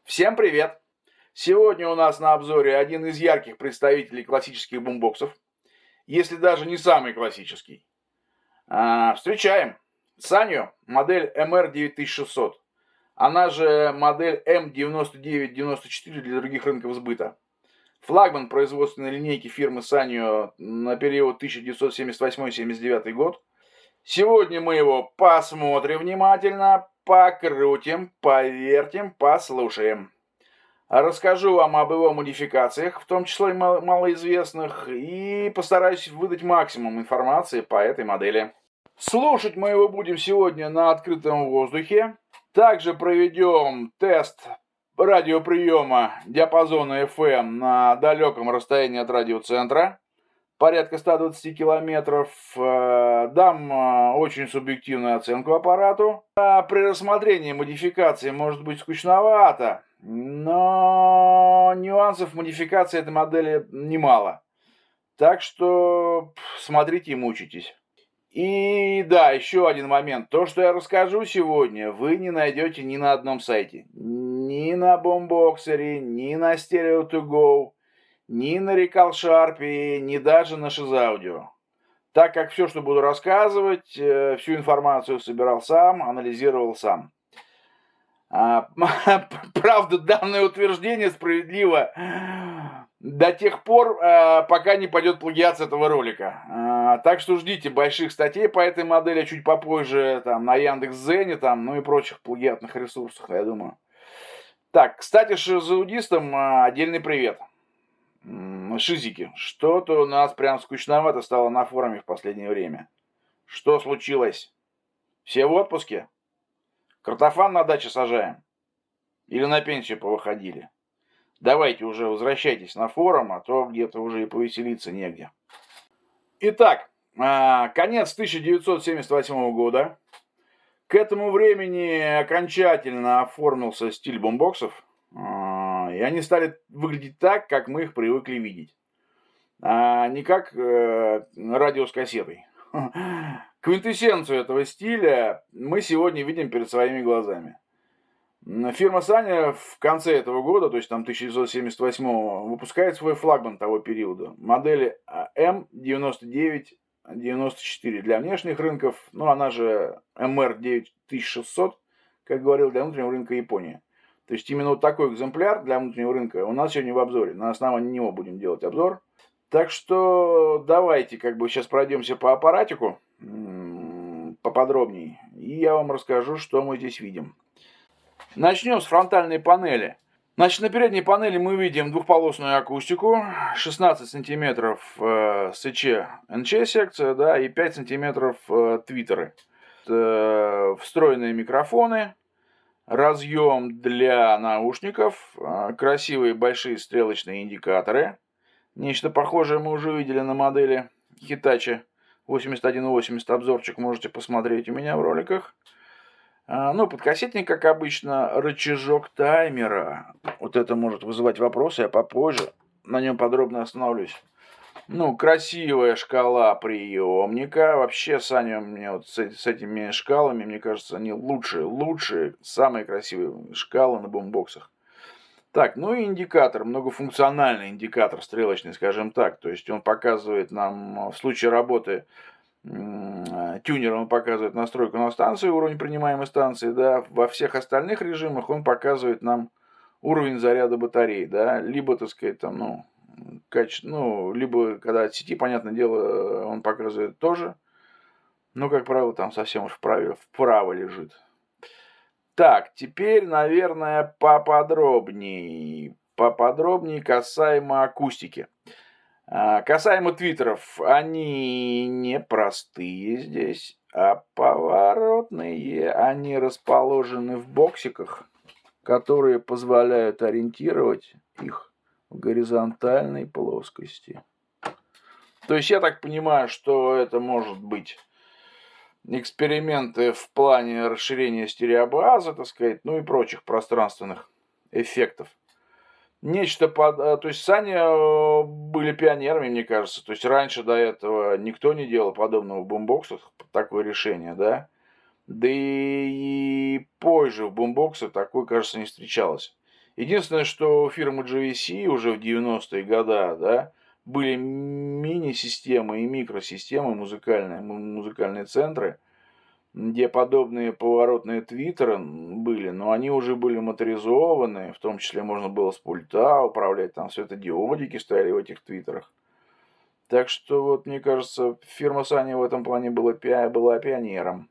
Всем привет! Сегодня у нас на обзоре один из ярких представителей классических бумбоксов, если даже не самый классический. Встречаем Sanyo, модель MR9600, она же модель M9994 для других рынков сбыта. Флагман производственной линейки фирмы Sanyo на период 1978-79 год. Сегодня мы его посмотрим внимательно, покрутим, повертим, послушаем. Расскажу вам об его модификациях, в том числе малоизвестных, и постараюсь выдать максимум информации по этой модели. Слушать мы его будем сегодня на открытом воздухе. Также проведем тест радиоприема диапазона FM на далеком расстоянии от радиоцентра, порядка 120 километров. Дам очень субъективную оценку аппарату. При рассмотрении модификации может быть скучновато, но нюансов модификации этой модели немало. Так что смотрите и мучитесь. И да, еще один момент. То, что я расскажу сегодня, вы не найдете ни на одном сайте. Ни на Бумбоксере, ни на Stereo2Go, ни на Recalsharp, ни даже на Шизаудио. Так как все, что буду рассказывать, всю информацию собирал сам, анализировал сам. Правда, данное утверждение справедливо до тех пор, пока не пойдет плагиат с этого ролика. Так что ждите больших статей по этой модели чуть попозже там, на Яндекс.Дзене, ну и прочих плагиатных ресурсах, я думаю. Так, кстати, шизаудистам отдельный привет. Шизики, что-то у нас прям скучновато стало на форуме в последнее время. Что случилось? Все в отпуске? Картофан на даче сажаем? Или на пенсию повыходили? Давайте уже возвращайтесь на форум, а то где-то уже и повеселиться негде. Итак, конец 1978 года. К этому времени окончательно оформился стиль бумбоксов. И они стали выглядеть так, как мы их привыкли видеть. Не как радио с кассетой. Квинтэссенцию этого стиля мы сегодня видим перед своими глазами. Фирма Sanyo в конце этого года, то есть там 1978, выпускает свой флагман того периода. Модели M9994 для внешних рынков, она же MR9600, как говорил, для внутреннего рынка Японии. То есть именно вот такой экземпляр для внутреннего рынка у нас сегодня в обзоре. На основании него будем делать обзор. Так что давайте сейчас пройдемся по аппаратику поподробнее. И я вам расскажу, что мы здесь видим. Начнем с фронтальной панели. Значит, на передней панели мы видим двухполосную акустику, 16 сантиметров СЧ-НЧ секция, да, и 5 сантиметров твиттеры. Встроенные микрофоны, разъем для наушников, красивые большие стрелочные индикаторы. Нечто похожее мы уже видели на модели Hitachi 8180, обзорчик можете посмотреть у меня в роликах. Подкассетник, как обычно, рычажок таймера. Вот это может вызывать вопросы, я попозже на нем подробно остановлюсь. Красивая шкала приемника. Вообще, Sanyo мне вот с этими шкалами, мне кажется, они лучшие, самые красивые шкалы на бумбоксах. Так, и индикатор, многофункциональный индикатор, стрелочный, скажем так. То есть он показывает нам в случае работы тюнера, он показывает настройку на станции, уровень принимаемой станции, да. Во всех остальных режимах он показывает нам уровень заряда батареи, да. Либо, так сказать, либо когда от сети, понятное дело, он показывает тоже. Как правило, там совсем уж вправо лежит. Так, теперь, наверное, поподробнее касаемо акустики. Касаемо твиттеров, они не простые здесь, а поворотные. Они расположены в боксиках, которые позволяют ориентировать их в горизонтальной плоскости. То есть я так понимаю, что это может быть эксперименты в плане расширения стереобазы, так сказать, и прочих пространственных эффектов. То есть Sanyo были пионерами, мне кажется. То есть раньше до этого никто не делал подобного в бумбоксах, такое решение, да. Да и позже в бумбоксах такое, кажется, не встречалось. Единственное, что у фирмы GVC уже в 90-е годы, да, были мини-системы и микросистемы, музыкальные центры, где подобные поворотные твиттеры были, но они уже были моторизованы, в том числе можно было с пульта управлять, там светодиодики стояли в этих твиттерах. Так что, вот, мне кажется, фирма Sony в этом плане была пионером.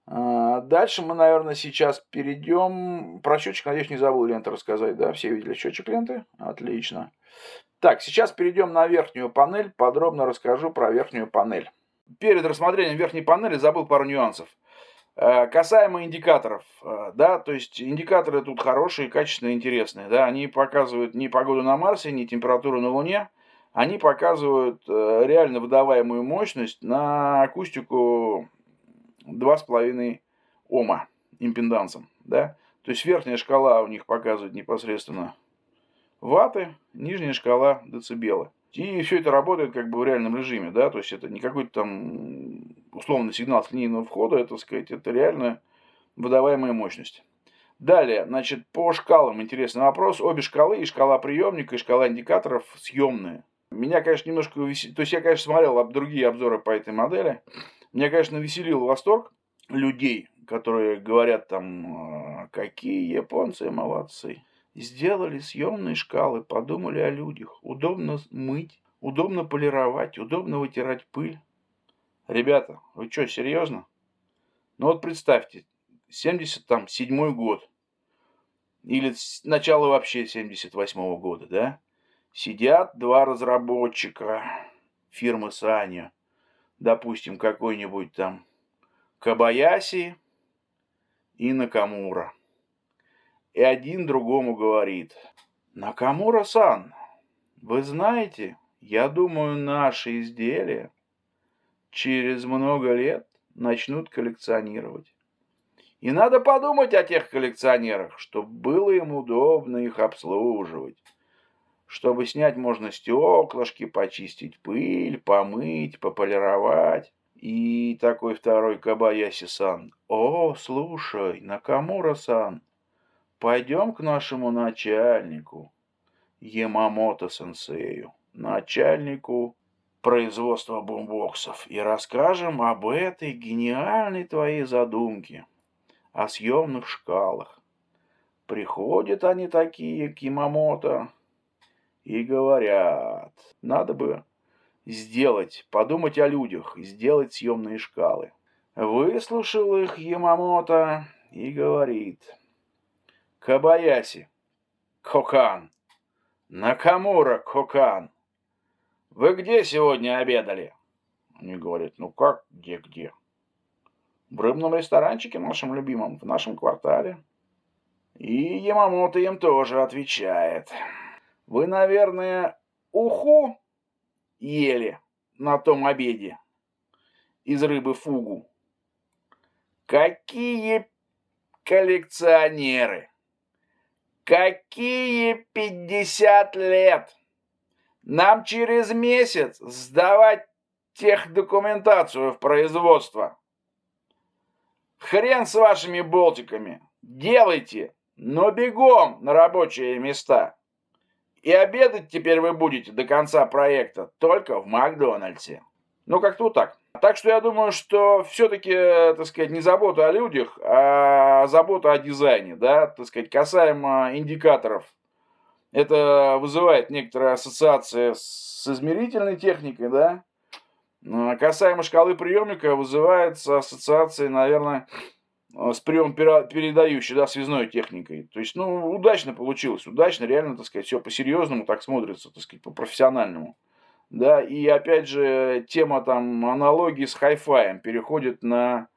Дальше мы, наверное, сейчас перейдем. Про счетчик, надеюсь, не забыл ленты рассказать, да? Все видели счетчик ленты? Отлично. Так, сейчас перейдем на верхнюю панель. Подробно расскажу про верхнюю панель. Перед рассмотрением верхней панели забыл пару нюансов. Касаемо индикаторов, да, то есть индикаторы тут хорошие, качественные, интересные, да, они показывают не погоду на Марсе, не температуру на Луне, они показывают реально выдаваемую мощность на акустику 2,5 Ома импедансом, да, то есть верхняя шкала у них показывает непосредственно ватты, нижняя шкала децибелы. И все это работает как бы в реальном режиме, да, то есть это не какой-то там условный сигнал с линейного входа, это, так сказать, это реально выдаваемая мощность. Далее, значит, по шкалам интересный вопрос. Обе шкалы, и шкала приемника, и шкала индикаторов съемные. Меня, конечно, немножко веселило, то есть я, конечно, смотрел другие обзоры по этой модели. Меня, конечно, веселил восторг людей, которые говорят там, какие японцы молодцы. Сделали съемные шкалы, подумали о людях. Удобно мыть, удобно полировать, удобно вытирать пыль. Ребята, вы что, серьезно? Ну вот представьте, 77-й год. Или начало вообще 78-го года, да? Сидят два разработчика фирмы Sanyo. Допустим, какой-нибудь там Кобаяси и Накамура. И один другому говорит: Накамура-сан, вы знаете, я думаю, наши изделия через много лет начнут коллекционировать. И надо подумать о тех коллекционерах, чтобы было им удобно их обслуживать. Чтобы снять можно стеклышки, почистить пыль, помыть, пополировать. И такой второй Кобаяси-сан: о, слушай, Накамура-сан, пойдем к нашему начальнику, Ямамото-сенсею, начальнику производства бумбоксов, и расскажем об этой гениальной твоей задумке, о съемных шкалах. Приходят они такие к Ямамото и говорят: надо бы сделать, подумать о людях, сделать съемные шкалы. Выслушал их Ямамото и говорит: Кобаяси Кокан, Накамура Кокан, вы где сегодня обедали? Они говорят: ну как, где? В рыбном ресторанчике нашем любимом, в нашем квартале. И Ямамото им тоже отвечает: вы, наверное, уху ели на том обеде из рыбы фугу. Какие коллекционеры! Какие 50 лет! Нам через месяц сдавать техдокументацию в производство. Хрен с вашими болтиками. Делайте, но бегом на рабочие места. И обедать теперь вы будете до конца проекта только в Макдональдсе. Ну, как-то вот так. Так что я думаю, что все-таки, так сказать, не забота о людях, а забота о дизайне, да, так сказать, касаемо индикаторов. Это вызывает некоторые ассоциации с измерительной техникой, да. Касаемо шкалы приемника вызывает ассоциации, наверное, с прием-передающей, да, связной техникой. То есть, ну, удачно получилось, удачно, реально, так сказать, все по-серьезному так смотрится, так сказать, по-профессиональному. Да, и опять же, тема там аналогии с хай-фаем переходит на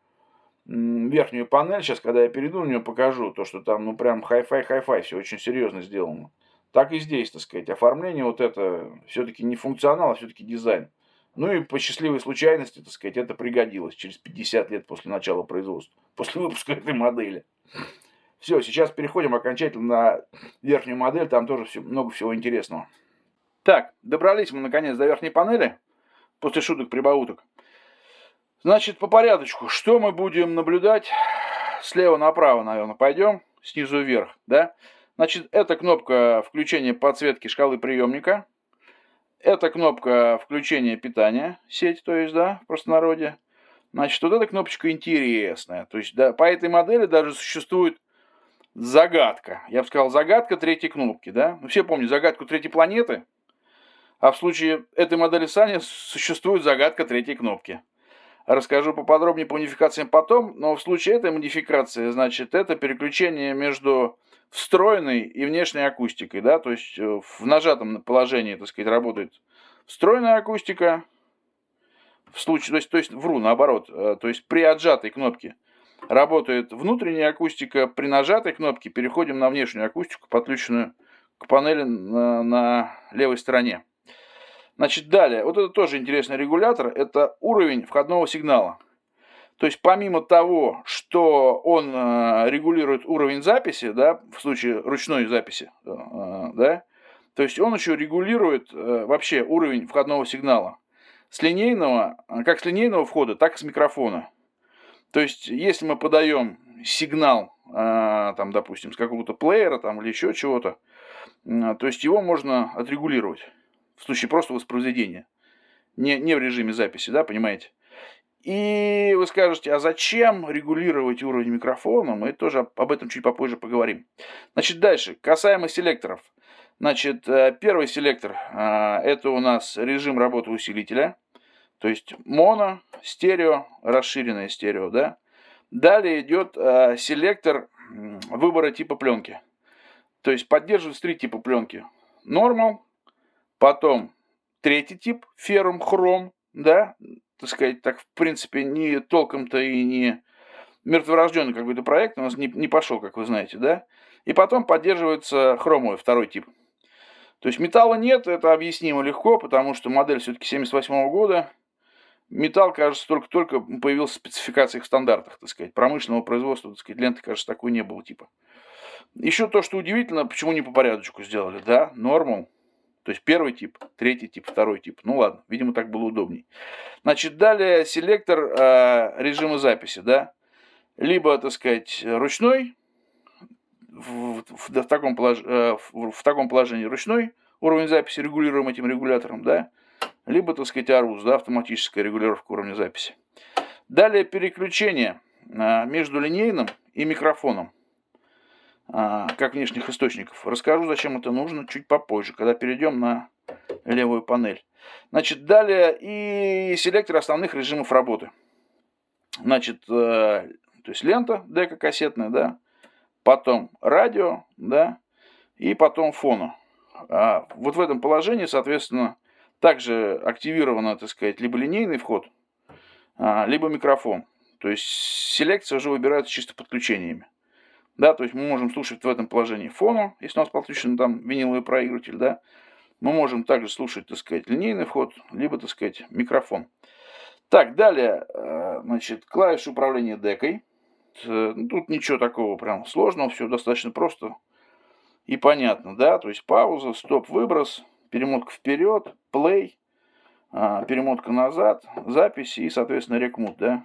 верхнюю панель. Сейчас, когда я перейду на нее, покажу то, что там, ну, прям хай-фай, все очень серьезно сделано. Так и здесь, так сказать, оформление вот это все-таки не функционал, а все-таки дизайн. Ну и по счастливой случайности, так сказать, это пригодилось через 50 лет после начала производства, после выпуска этой модели. Все, сейчас переходим окончательно на верхнюю модель, там тоже много всего интересного. Так, добрались мы наконец до верхней панели, после шуток-прибауток. Значит, по порядочку, что мы будем наблюдать? Слева направо, наверное, пойдем, снизу вверх, да? Значит, это кнопка включения подсветки шкалы приемника. Это кнопка включения питания, сеть, то есть, да, в простонародье. Значит, вот эта кнопочка интересная. То есть, да, по этой модели даже существует загадка. Я бы сказал, загадка третьей кнопки, да. Ну, все помнят загадку третьей планеты. А в случае этой модели Сани существует загадка третьей кнопки. Расскажу поподробнее по модификациям потом, но в случае этой модификации, значит, это переключение между встроенной и внешней акустикой, да, то есть в нажатом положении, так сказать, работает встроенная акустика, в случае, то есть вру, наоборот, то есть при отжатой кнопке работает внутренняя акустика, при нажатой кнопке переходим на внешнюю акустику, подключенную к панели на левой стороне. Значит, далее, вот это тоже интересный регулятор, это уровень входного сигнала. То есть помимо того, что он регулирует уровень записи, да, в случае ручной записи, да, то есть он еще регулирует вообще уровень входного сигнала. С линейного, как с линейного входа, так и с микрофона. То есть если мы подаем сигнал, там, допустим, с какого-то плеера там, или еще чего-то, то есть его можно отрегулировать. В случае просто воспроизведения. Не в режиме записи, да, понимаете? И вы скажете, а зачем регулировать уровень микрофона? Мы тоже об этом чуть попозже поговорим. Значит, дальше. Касаемо селекторов. Значит, первый селектор это у нас режим работы усилителя. То есть моно, стерео, расширенное стерео, да. Далее идет селектор выбора типа пленки. То есть поддерживается три типа пленки. Normal, потом третий тип, феррум, хром, да, так сказать, так в принципе не толком-то и не мертворожденный какой-то проект у нас не пошел, как вы знаете, да. И потом поддерживается хромовый, второй тип. То есть металла нет, это объяснимо легко, потому что модель все-таки 78 года. Металл, кажется, только-только появился в спецификациях, стандартах, так сказать, промышленного производства, так сказать, ленты, кажется, такой не было типа. Еще то, что удивительно, почему не по порядочку сделали, да, нормал, то есть первый тип, третий тип, второй тип. Ну ладно, видимо, так было удобней. Значит, далее селектор режима записи, да, либо, так сказать, ручной, в таком положении ручной уровень записи регулируем этим регулятором, да, либо, так сказать, АРУС, да, автоматическая регулировка уровня записи. Далее переключение между линейным и микрофоном, как внешних источников. Расскажу, зачем это нужно, чуть попозже, когда перейдем на левую панель. Значит, далее и селектор основных режимов работы. Значит, то есть лента, дека кассетная, да, потом радио, да, и потом фоно. Вот в этом положении, соответственно, также активировано, так сказать, либо линейный вход, либо микрофон. То есть селекция уже выбирается чисто подключениями. Да, то есть мы можем слушать в этом положении фону, если у нас подключен там виниловый проигрыватель, да. Мы можем также слушать, так сказать, линейный вход, либо, так сказать, микрофон. Так, далее, значит, клавиши управления декой. Тут ничего такого прям сложного, все достаточно просто и понятно, да. То есть пауза, стоп, выброс, перемотка вперед, плей, перемотка назад, запись и, соответственно, рекмут, да.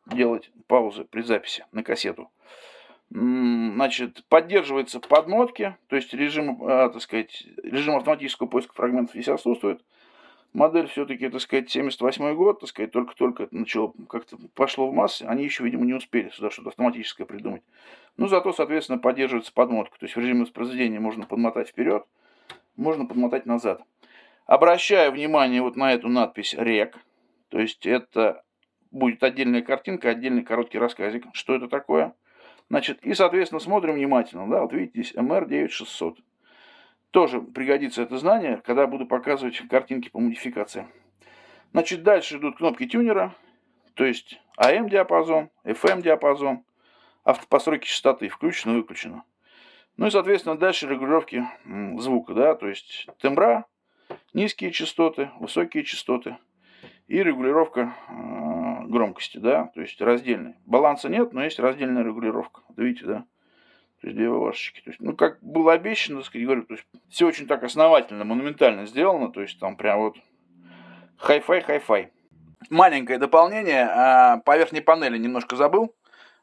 Делать паузы при записи на кассету. Значит, поддерживается подмотки, то есть режим, так сказать, режим автоматического поиска фрагментов здесь отсутствует. Модель все-таки, так сказать, 78 год, так сказать, только-только это начало, как-то пошло в массы, они еще, видимо, не успели сюда что-то автоматическое придумать. Ну, зато, соответственно, поддерживается подмотка, то есть в режиме воспроизведения можно подмотать вперед, можно подмотать назад. Обращаю внимание вот на эту надпись «Рек», то есть это будет отдельная картинка, отдельный короткий рассказик, что это такое. Значит, и, соответственно, смотрим внимательно, да, вот видите, здесь MR9600. Тоже пригодится это знание, когда буду показывать картинки по модификации. Значит, дальше идут кнопки тюнера, то есть AM-диапазон, FM-диапазон, автопостройки частоты, включено, выключено. Ну и, соответственно, дальше регулировки звука, да, то есть тембра, низкие частоты, высокие частоты и регулировка громкости, да, то есть раздельный. Баланса нет, но есть раздельная регулировка. Вот видите, да? То есть две ВВшечки. То есть, ну, как было обещано, так сказать, говорю, то есть все очень так основательно, монументально сделано, то есть там прям вот хай-фай. Маленькое дополнение, по верхней панели немножко забыл.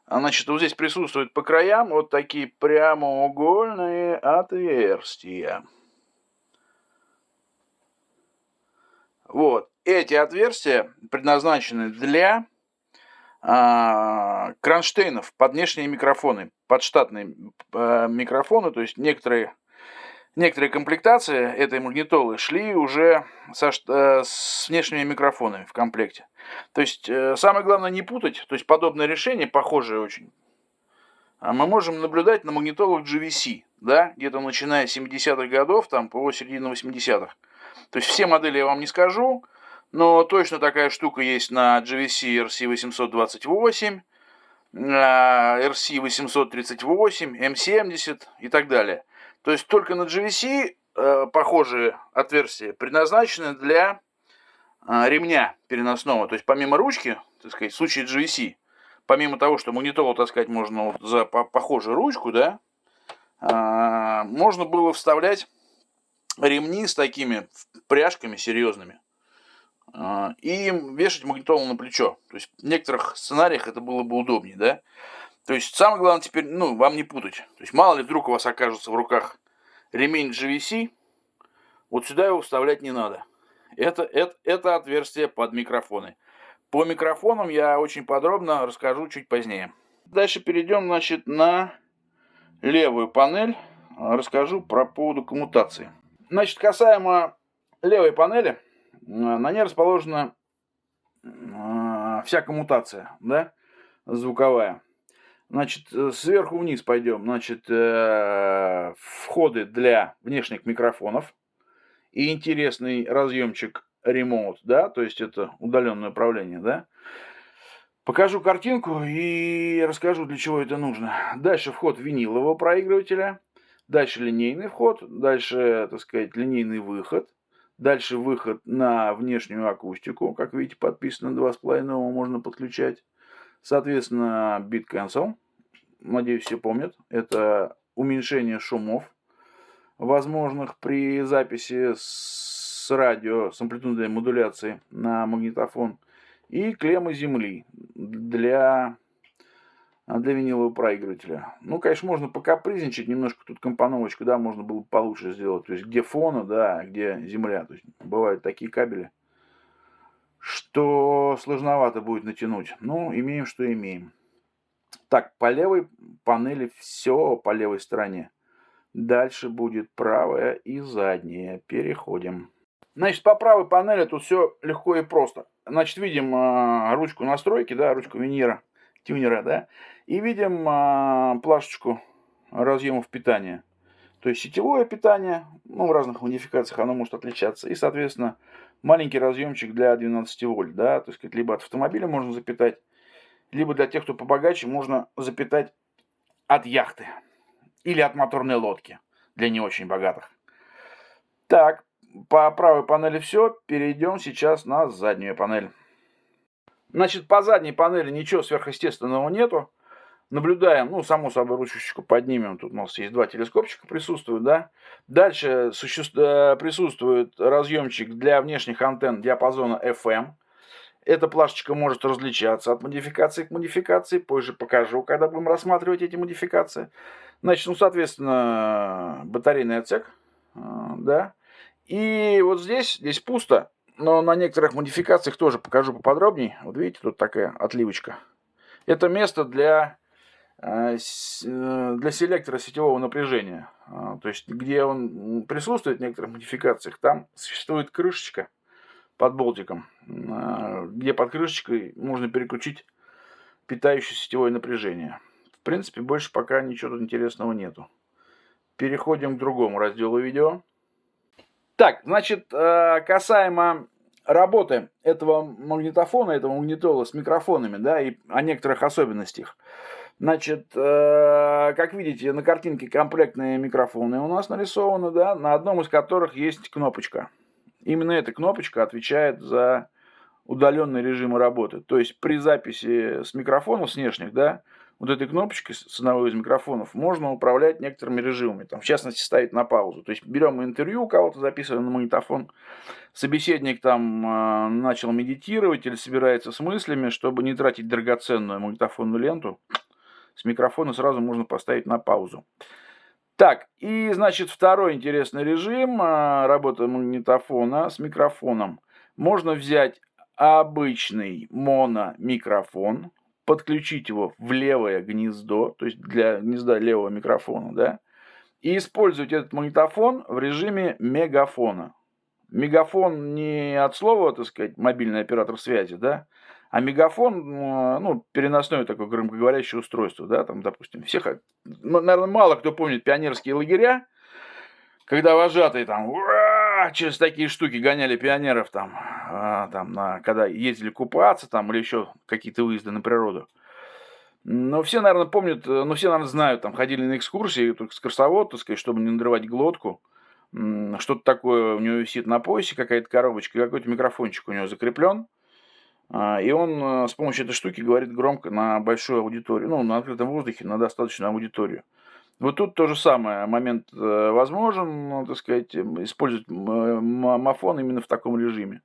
Значит, вот здесь присутствуют по краям вот такие прямоугольные отверстия. Вот. Эти отверстия предназначены для кронштейнов под внешние микрофоны, под штатные микрофоны, то есть некоторые комплектации этой магнитолы шли уже с внешними микрофонами в комплекте. То есть самое главное не путать, то есть подобное решение, похожее очень, мы можем наблюдать на магнитолах GVC, да, где-то начиная с 70-х годов, там, по середину 80-х. То есть все модели я вам не скажу, но точно такая штука есть на GVC RC828, RC838, M70 и так далее. То есть только на GVC похожие отверстия предназначены для ремня переносного. То есть помимо ручки, так сказать, в случае GVC, помимо того, что магнитолу таскать можно вот за похожую ручку, да, можно было вставлять ремни с такими пряжками серьезными и вешать магнитолу на плечо. То есть в некоторых сценариях это было бы удобнее, да. То есть самое главное теперь, вам не путать. То есть мало ли вдруг у вас окажется в руках ремень GVC, вот сюда его вставлять не надо. Это отверстие под микрофоны. По микрофонам я очень подробно расскажу чуть позднее. Дальше перейдем, значит, на левую панель. Расскажу про поводу коммутации. Значит, касаемо левой панели, на ней расположена вся коммутация, да, звуковая. Значит, сверху вниз пойдем. Значит, входы для внешних микрофонов и интересный разъемчик ремоут, да, то есть это удаленное управление, да. Покажу картинку и расскажу, для чего это нужно. Дальше вход винилового проигрывателя, дальше линейный вход, дальше, так сказать, линейный выход, дальше выход на внешнюю акустику, как видите, подписано 2,5 можно подключать. Соответственно, bit cancel, надеюсь, все помнят, это уменьшение шумов, возможных при записи с радио, с амплитудной модуляцией на магнитофон, и клеммы земли для винилового проигрывателя. Конечно, можно покапризничать, немножко тут компоновочку, да, можно было бы получше сделать, то есть где фона, да, где земля, то есть бывают такие кабели, что сложновато будет натянуть. Имеем, что имеем. Так, по левой панели все по левой стороне. Дальше будет правая и задняя. Переходим. Значит, по правой панели тут все легко и просто. Значит, видим ручку настройки, да, ручку тюнера, да, и видим плашечку разъемов питания. То есть сетевое питание, в разных модификациях оно может отличаться. И, соответственно, маленький разъемчик для 12 вольт, да, то есть либо от автомобиля можно запитать, либо для тех, кто побогаче, можно запитать от яхты или от моторной лодки для не очень богатых. Так, по правой панели все. Перейдем сейчас на заднюю панель. Значит, по задней панели ничего сверхъестественного нету. Наблюдаем, само собой, ручечку поднимем. Тут у нас есть два телескопчика присутствуют, да. Дальше присутствует разъемчик для внешних антенн диапазона FM. Эта плашечка может различаться от модификации к модификации. Позже покажу, когда будем рассматривать эти модификации. Значит, соответственно, батарейный отсек, да. И вот здесь пусто, но на некоторых модификациях тоже покажу поподробнее. Вот видите, тут такая отливочка. Это место для селектора сетевого напряжения. То есть, где он присутствует в некоторых модификациях, там существует крышечка под болтиком, где под крышечкой можно переключить питающее сетевое напряжение. В принципе, больше пока ничего тут интересного нету. Переходим к другому разделу видео. Так, значит, касаемо работы этого магнитофона, этого магнитола с микрофонами, да, и о некоторых особенностях. Значит, как видите, на картинке комплектные микрофоны у нас нарисованы, да, на одном из которых есть кнопочка. Именно эта кнопочка отвечает за удаленный режим работы. То есть при записи с микрофонов, с внешних, да, вот этой кнопочкой с одного из микрофонов можно управлять некоторыми режимами. Там, в частности, ставить на паузу. То есть берем интервью у кого-то, записываем на магнитофон. Собеседник там начал медитировать или собирается с мыслями, чтобы не тратить драгоценную магнитофонную ленту. с микрофона сразу можно поставить на паузу. Так, и, значит, второй интересный режим работы магнитофона с микрофоном. Можно взять обычный мономикрофон, подключить его в левое гнездо, то есть для гнезда левого микрофона, да, и использовать этот магнитофон в режиме мегафона. Мегафон не от слова, так сказать, мобильный оператор связи, да, а мегафон, ну, переносное такое громкоговорящее устройство, да, там, допустим, всех, наверное, мало кто помнит пионерские лагеря, когда вожатые там через такие штуки гоняли пионеров там, когда ездили купаться там или еще какие-то выезды на природу. Но все, наверное, помнят, все, наверное, знают, там, ходили на экскурсии, только экскурсовод, так сказать, чтобы не надрывать глотку. Что-то такое у него висит на поясе, какая-то коробочка, какой-то микрофончик у него закреплен. И он с помощью этой штуки говорит громко на большую аудиторию, ну, на открытом воздухе, на достаточную аудиторию. Вот тут то же самое, момент возможен, ну, так сказать, использовать мафон именно в таком режиме.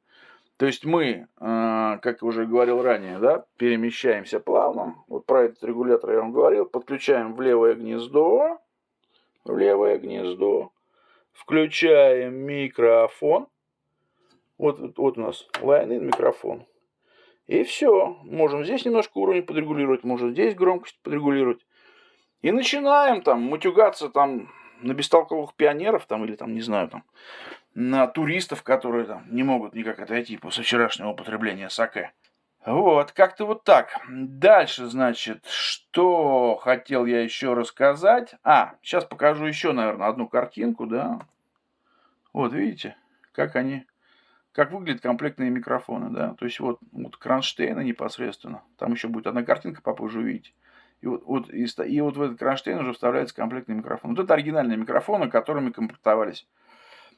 То есть мы, как я уже говорил ранее, да, перемещаемся плавно. Вот про этот регулятор я вам говорил. Подключаем в левое гнездо, включаем микрофон. Вот у нас line-in микрофон. И все. Можем здесь немножко уровень подрегулировать, можем здесь громкость подрегулировать. И начинаем там матюгаться там на бестолковых пионеров там, или там, не знаю, там, на туристов, которые там не могут никак отойти после вчерашнего употребления саке. Вот, как-то вот так. Дальше, значит, что хотел я еще рассказать. Сейчас покажу еще, наверное, одну картинку, да. Вот, видите, как выглядят комплектные микрофоны, да. То есть вот кронштейны непосредственно. Там еще будет одна картинка, попозже увидите. И вот в этот кронштейн уже вставляется комплектный микрофон. Вот это оригинальные микрофоны, которыми комплектовались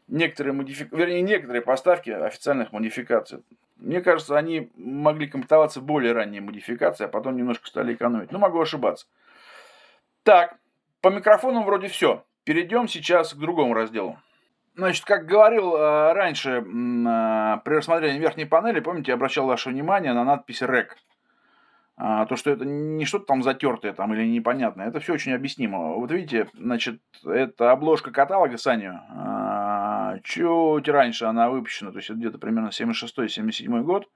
некоторые поставки официальных модификаций. Мне кажется, они могли комплектоваться в более ранние модификации, а потом немножко стали экономить. Но могу ошибаться. Так, по микрофонам вроде все. Перейдем сейчас к другому разделу. Значит, как говорил раньше при рассмотрении верхней панели, помните, я обращал ваше внимание на надпись REC. То, что это не что-то там затертое там, или непонятное, это все очень объяснимо. Вот видите, значит, это обложка каталога Sanyo. Чуть раньше она выпущена, то есть это где-то примерно 76-77 год.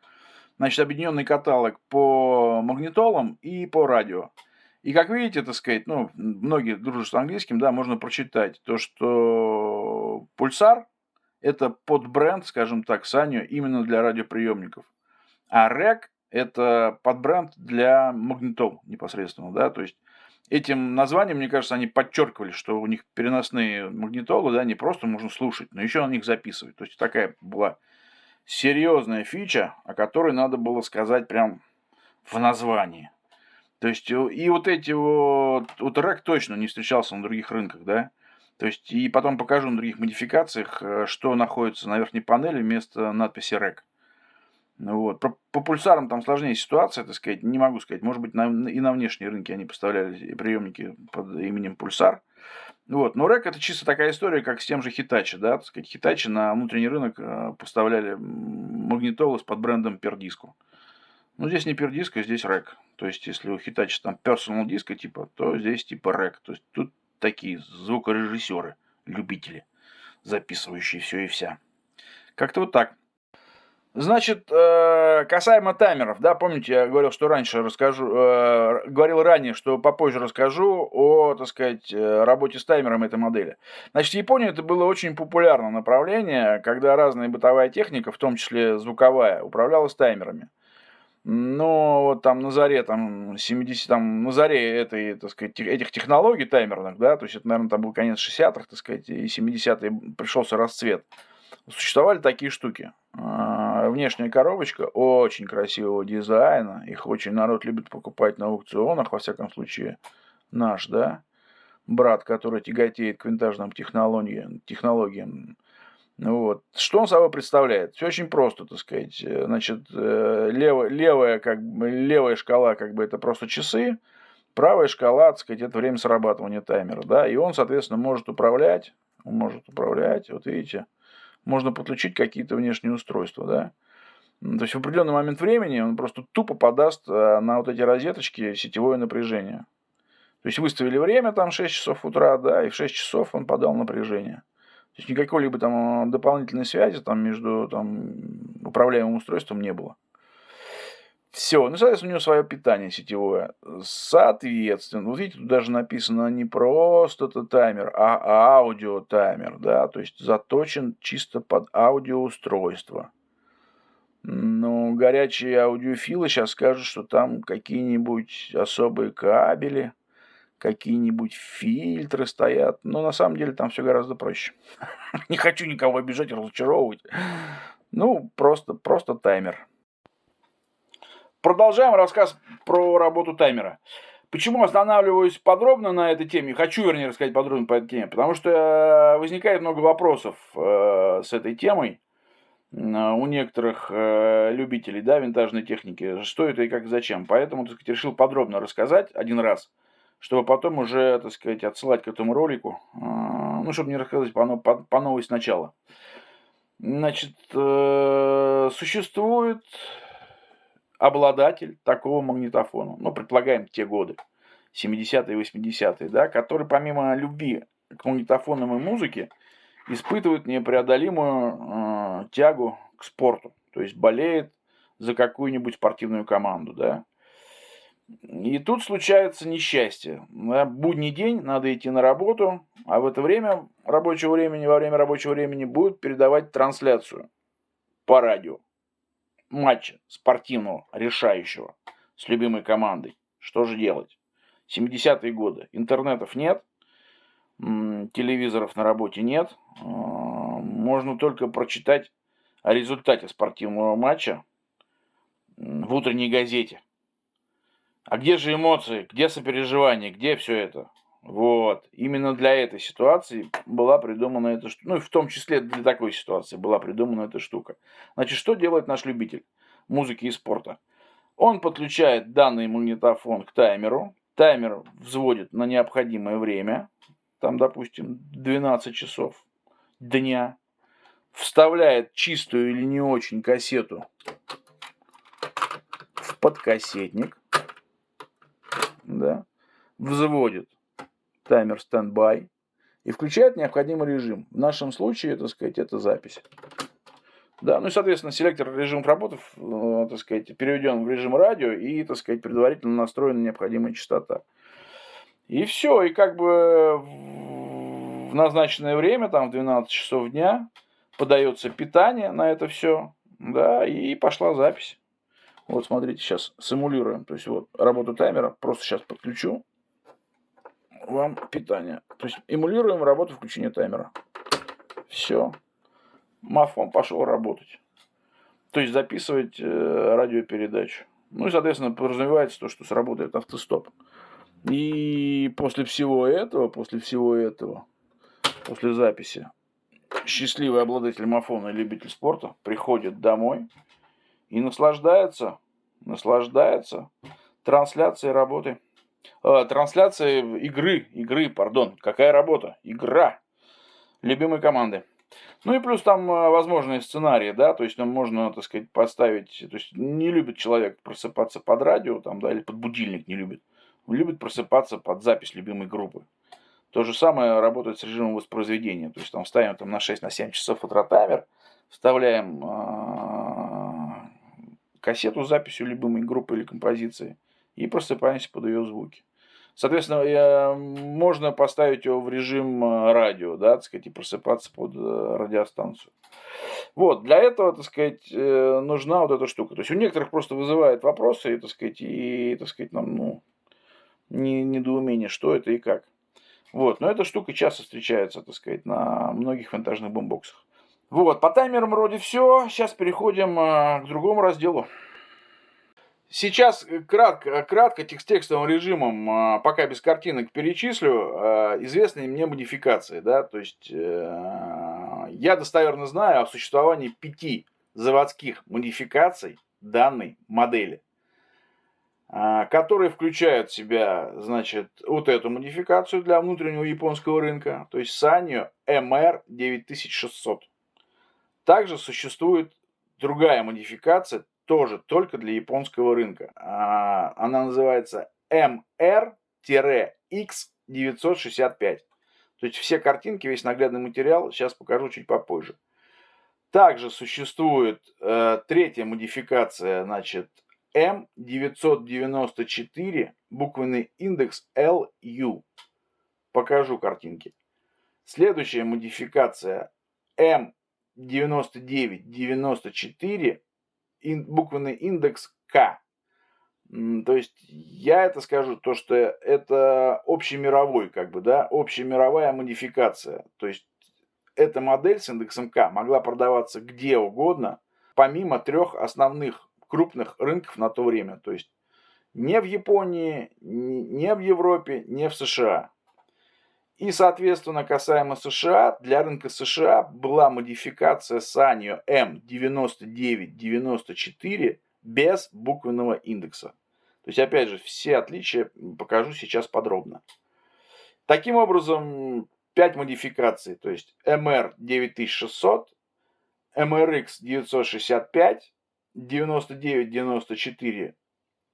Значит, объединенный каталог по магнитолам и по радио. И как видите, так сказать, многие дружат с английским, да, можно прочитать то, что Pulsar это подбренд, скажем так, Sanyo именно для радиоприемников. А REC это подбренд для магнитол непосредственно, да, то есть этим названием, мне кажется, они подчеркивали, что у них переносные магнитолы, да, не просто можно слушать, но еще на них записывать. То есть такая была серьезная фича, о которой надо было сказать прям в названии. То есть и вот REC точно не встречался на других рынках, да. То есть и потом покажу на других модификациях, что находится на верхней панели вместо надписи REC. Вот. По пульсарам там сложнее ситуация, так сказать, не могу сказать. Может быть, и на внешние рынки они поставляли приемники под именем Pulsar. Вот. Но REC это чисто такая история, как с тем же Hitachi, да, так сказать, Hitachi на внутренний рынок поставляли магнитолы с под брендом Perdisco. Но здесь не Perdisco, здесь REC. То есть, если у Hitachi там Personal Disco типа, то здесь типа REC. То есть, тут такие звукорежиссеры, любители, записывающие все и вся. Как-то вот так. Значит, касаемо таймеров, да, помните, я говорил, что говорил ранее, что попозже расскажу о, так сказать, работе с таймером этой модели. Значит, в Японии это было очень популярное направление, когда разная бытовая техника, в том числе звуковая, управлялась таймерами. Но вот там на заре, так сказать, этих технологий таймерных, да, то есть это, наверное, там был конец 60-х, так сказать, и 70-е пришелся расцвет. Существовали такие штуки. Внешняя коробочка очень красивого дизайна. Их очень народ любит покупать на аукционах, во всяком случае наш, да, брат, который тяготеет к винтажным технологиям. Вот. Что он собой представляет? Все очень просто, так сказать. Значит, левая шкала, это просто часы, правая шкала, так сказать, это время срабатывания таймера, да, и он, соответственно, может управлять, вот видите, можно подключить какие-то внешние устройства, да. То есть в определенный момент времени он просто тупо подаст на вот эти розеточки сетевое напряжение. То есть выставили время, там 6 часов утра, да, и в 6 часов он подал напряжение. То есть никакой либо там дополнительной связи там между там управляемым устройством не было. Все, ну, соответственно, у него свое питание сетевое. Соответственно, вот видите, тут даже написано не просто это таймер, а аудиотаймер, да, то есть заточен чисто под аудиоустройство. Ну, горячие аудиофилы сейчас скажут, что там какие-нибудь особые кабели, какие-нибудь фильтры стоят. Но на самом деле там все гораздо проще. Не хочу никого обижать и разочаровывать. Ну, просто таймер. Продолжаем рассказ про работу таймера. Почему останавливаюсь подробно на этой теме? Хочу, вернее, рассказать подробно по этой теме. Потому что возникает много вопросов с этой темой у некоторых любителей, да, винтажной техники. Что это и как, зачем. Поэтому, так сказать, решил подробно рассказать один раз, чтобы потом уже, так сказать, отсылать к этому ролику. Ну, чтобы не рассказать по новой сначала. Значит, существует обладатель такого магнитофона, ну, предполагаем, те годы, 70-е, 80-е, да, который помимо любви к магнитофонам и музыке испытывает непреодолимую тягу к спорту, то есть болеет за какую-нибудь спортивную команду, да. И тут случается несчастье. Да, будний день, надо идти на работу, а в это время рабочего времени, во время рабочего времени будут передавать трансляцию по радио матча спортивного, решающего, с любимой командой. Что же делать? 70-е годы. Интернетов нет, телевизоров на работе нет. Можно только прочитать о результате спортивного матча в утренней газете. А где же эмоции, где сопереживание, где все это? Вот. Именно для этой ситуации была придумана эта штука. Ну и в том числе для такой ситуации была придумана эта штука. Значит, что делает наш любитель музыки и спорта? Он подключает данный магнитофон к таймеру. Таймер взводит на необходимое время. Там, допустим, 12 часов дня. Вставляет чистую или не очень кассету в подкассетник. Да. Взводит таймер стендбай и включает необходимый режим. В нашем случае, так сказать, это запись. Да, ну и, соответственно, селектор режимов работы, так сказать, переведен в режим радио и, так сказать, предварительно настроена необходимая частота. И все, и как бы в назначенное время, там в 12 часов дня, подается питание на это все, да, и пошла запись. Вот, смотрите, сейчас симулируем, то есть вот работу таймера, просто сейчас подключу вам питание. То есть эмулируем работу включения таймера. Все. Мафон пошел работать. То есть записывать радиопередачу. Ну и, соответственно, подразумевается то, что сработает автостоп. И после всего этого, после записи, счастливый обладатель мафона и любитель спорта приходит домой и наслаждается трансляцией работы. Трансляция игры, пардон. Какая работа? Игра любимой команды. Ну и плюс там возможные сценарии, да, то есть там можно, так сказать, поставить, то есть не любит человек просыпаться под радио, там, да, или под будильник не любит. Он любит просыпаться под запись любимой группы. То же самое работает с режимом воспроизведения. То есть там ставим там, на 6-7 часов утра таймер, вставляем кассету с записью любимой группы или композиции и просыпаемся под ее звуки. Соответственно, можно поставить его в режим радио, да, так сказать, и просыпаться под радиостанцию. Вот, для этого, так сказать, нужна вот эта штука. То есть у некоторых просто вызывает вопросы, так сказать, нам, ну, недоумение, что это и как. Вот, но эта штука часто встречается, так сказать, на многих винтажных бумбоксах. Вот, по таймерам вроде все. Сейчас переходим к другому разделу. Сейчас кратко текстовым режимом, пока без картинок, перечислю известные мне модификации. Да? То есть я достоверно знаю о существовании 5 заводских модификаций данной модели, которые включают в себя, значит, вот эту модификацию для внутреннего японского рынка, то есть Sanyo MR9600. Также существует другая модификация, тоже только для японского рынка. Она называется MR-MR X965. То есть все картинки, весь наглядный материал сейчас покажу чуть попозже. Также существует третья модификация, значит, M994, буквенный индекс LU. Покажу картинки. Следующая модификация M9994, буквенный индекс K. То есть я это скажу, то что это общемировой, как бы, да, общемировая модификация. То есть эта модель с индексом K могла продаваться где угодно, помимо трех основных крупных рынков на то время. То есть не в Японии, не в Европе, не в США. И, соответственно, касаемо США, для рынка США была модификация Sanyo M9994 без буквенного индекса. То есть, опять же, все отличия покажу сейчас подробно. Таким образом, 5 модификаций, то есть MR9600, MRX965, 9994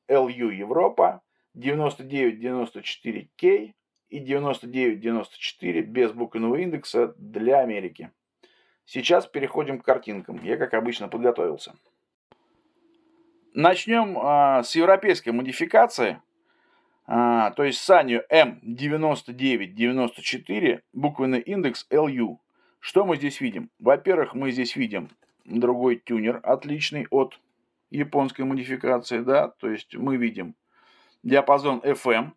LU Европа, 9994K и 9994 без буквенного индекса для Америки. Сейчас переходим к картинкам. Я, как обычно, подготовился. Начнем с европейской модификации. То есть Sanyo M9994, буквенный индекс LU. Что мы здесь видим? Во-первых, мы здесь видим другой тюнер, отличный от японской модификации, да, то есть мы видим диапазон FM,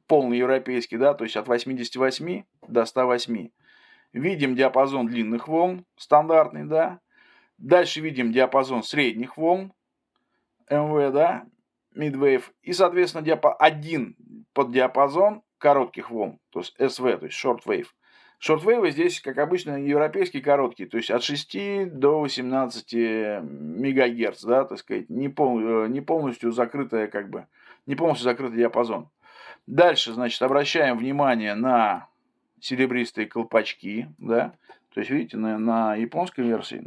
полный европейский, да, то есть от 88 до 108. Видим диапазон длинных волн, стандартный, да. Дальше видим диапазон средних волн, МВ, да, Midwave. И, соответственно, один поддиапазон коротких волн, то есть SV, то есть Shortwave. Shortwave здесь, как обычно, европейский короткий, то есть от 6 до 18 МГц, да, так сказать, не полностью закрытый, как бы, не полностью закрытый диапазон. Дальше, значит, обращаем внимание на серебристые колпачки, да, то есть, видите, на японской версии,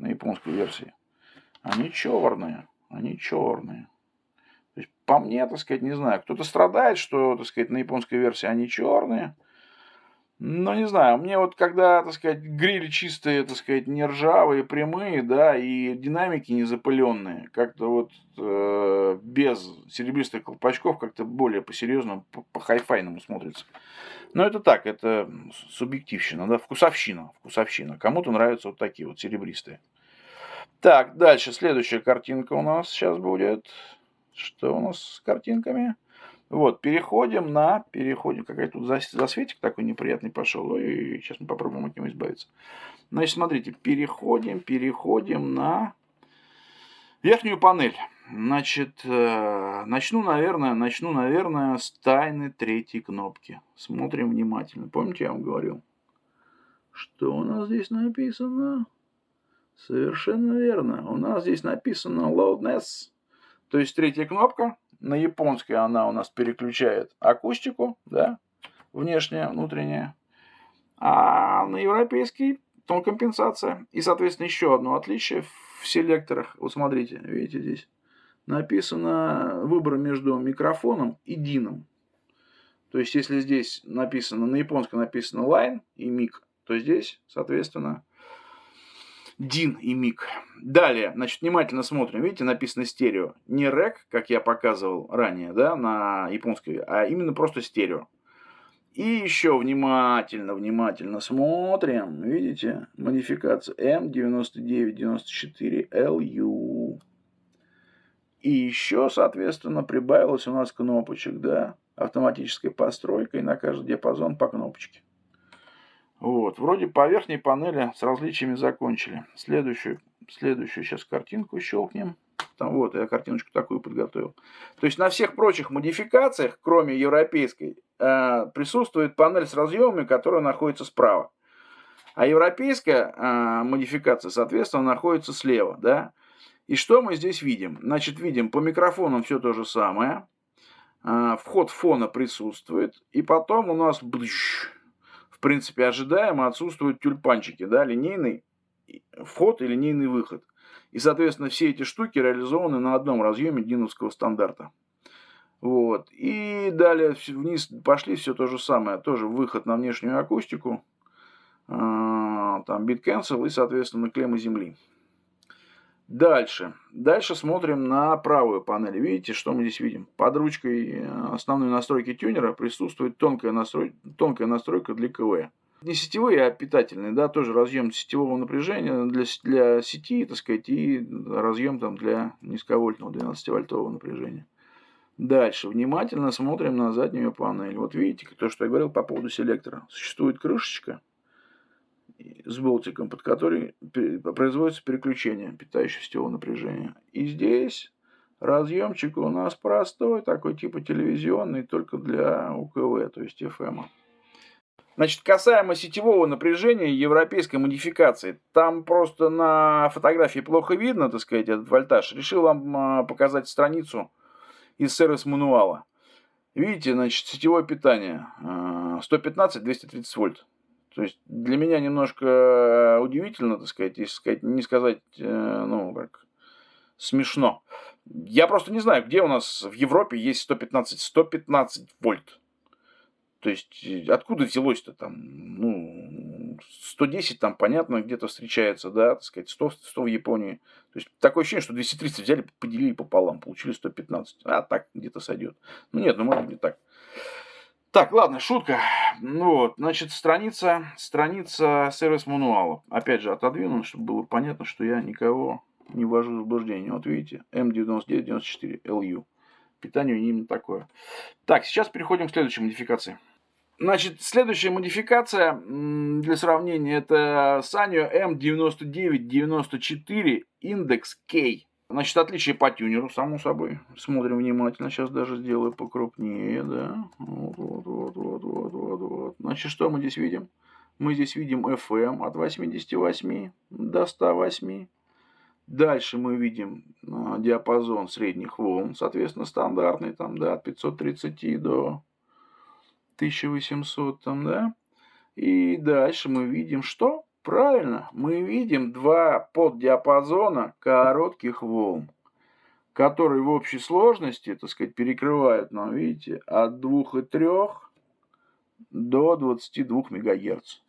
они черные. То есть, по мне, так сказать, не знаю, кто-то страдает, что, так сказать, на японской версии они черные. Но не знаю, мне вот когда, так сказать, грили чистые, так сказать, не ржавые, прямые, да, и динамики не запыленные, как-то вот без серебристых колпачков как-то более по-серьезному, по-хайфайному смотрится. Но это так, это субъективщина, да, вкусовщина. Кому-то нравятся вот такие вот серебристые. Так, дальше, следующая картинка у нас сейчас будет. Что у нас с картинками? Вот, переходим, какой тут засветик такой неприятный пошел. Ой, сейчас мы попробуем от него избавиться. Значит, смотрите, переходим на верхнюю панель. Значит, начну, наверное, с тайны третьей кнопки. Смотрим внимательно. Помните, я вам говорил? Что у нас здесь написано? Совершенно верно. У нас здесь написано loudness. То есть третья кнопка. На японской она у нас переключает акустику, да, внешняя, внутренняя. А на европейский тон компенсация. И, соответственно, еще одно отличие в селекторах. Вот смотрите, видите здесь написано выбор между микрофоном и дином. То есть, если здесь написано, на японском написано line и мик, то здесь, соответственно, DIN и мик. Далее, значит, внимательно смотрим. Видите, написано стерео. Не рек, как я показывал ранее, да, на японской, а именно просто стерео. И еще внимательно смотрим. Видите, модификация M9994LU. И еще, соответственно, прибавилось у нас кнопочек, да, автоматическая постройка, и на каждый диапазон по кнопочке. Вот, вроде по верхней панели с различиями закончили. Следующую сейчас картинку щелкнем. Там вот, я картиночку такую подготовил. То есть на всех прочих модификациях, кроме европейской, присутствует панель с разъемами, которая находится справа. А европейская модификация, соответственно, находится слева, да. И что мы здесь видим? Значит, видим по микрофонам все то же самое. Вход фона присутствует. И потом у нас... В принципе, ожидаемо отсутствуют тюльпанчики, да, линейный вход и линейный выход. И, соответственно, все эти штуки реализованы на одном разъеме диновского стандарта. Вот. И далее вниз пошли все то же самое. Тоже выход на внешнюю акустику. Там бит cancel и, соответственно, клеммы земли. Дальше. Дальше смотрим на правую панель. Видите, что мы здесь видим? Под ручкой основной настройки тюнера присутствует тонкая настройка для КВ. Не сетевые, а питательные, да, тоже разъем сетевого напряжения для сети, так сказать, и разъем там для низковольтного 12-вольтового напряжения. Дальше. Внимательно смотрим на заднюю панель. Вот видите, то, что я говорил по поводу селектора. Существует крышечка с болтиком, под которой производится переключение питающего сетевого напряжения. И здесь разъемчик у нас простой, такой типа телевизионный, только для УКВ, то есть FM. Значит, касаемо сетевого напряжения европейской модификации, там просто на фотографии плохо видно, так сказать, этот вольтаж. Решил вам показать страницу из сервис-мануала. Видите, значит, сетевое питание 115-230 вольт. То есть для меня немножко удивительно, так сказать, если сказать, не сказать, ну, как смешно. Я просто не знаю, где у нас в Европе есть 115 вольт. То есть откуда взялось-то там, ну, 110 там, понятно, где-то встречается, да, так сказать, 100 в Японии. То есть такое ощущение, что 230 взяли, поделили пополам, получили 115. А так где-то сойдет. Ну нет, ну может быть не так. Так, ладно, шутка. Ну вот, значит, страница сервис-мануала. Опять же, отодвину, чтобы было понятно, что я никого не ввожу в заблуждение. Вот видите, M9994LU. Питание именно такое. Так, сейчас переходим к следующей модификации. Значит, следующая модификация для сравнения это Sanyo M9994 Index K. Значит, отличие по тюнеру, само собой. Смотрим внимательно. Сейчас даже сделаю покрупнее, да. Вот. Значит, что мы здесь видим? Мы здесь видим FM от 88 до 108. Дальше мы видим диапазон средних волн, соответственно, стандартный, там, да, от 530 до 1800, там, да. И дальше мы видим, что? Правильно, мы видим два поддиапазона коротких волн, которые в общей сложности, так сказать, перекрывают нам, видите, от 2,3 до 22 МГц.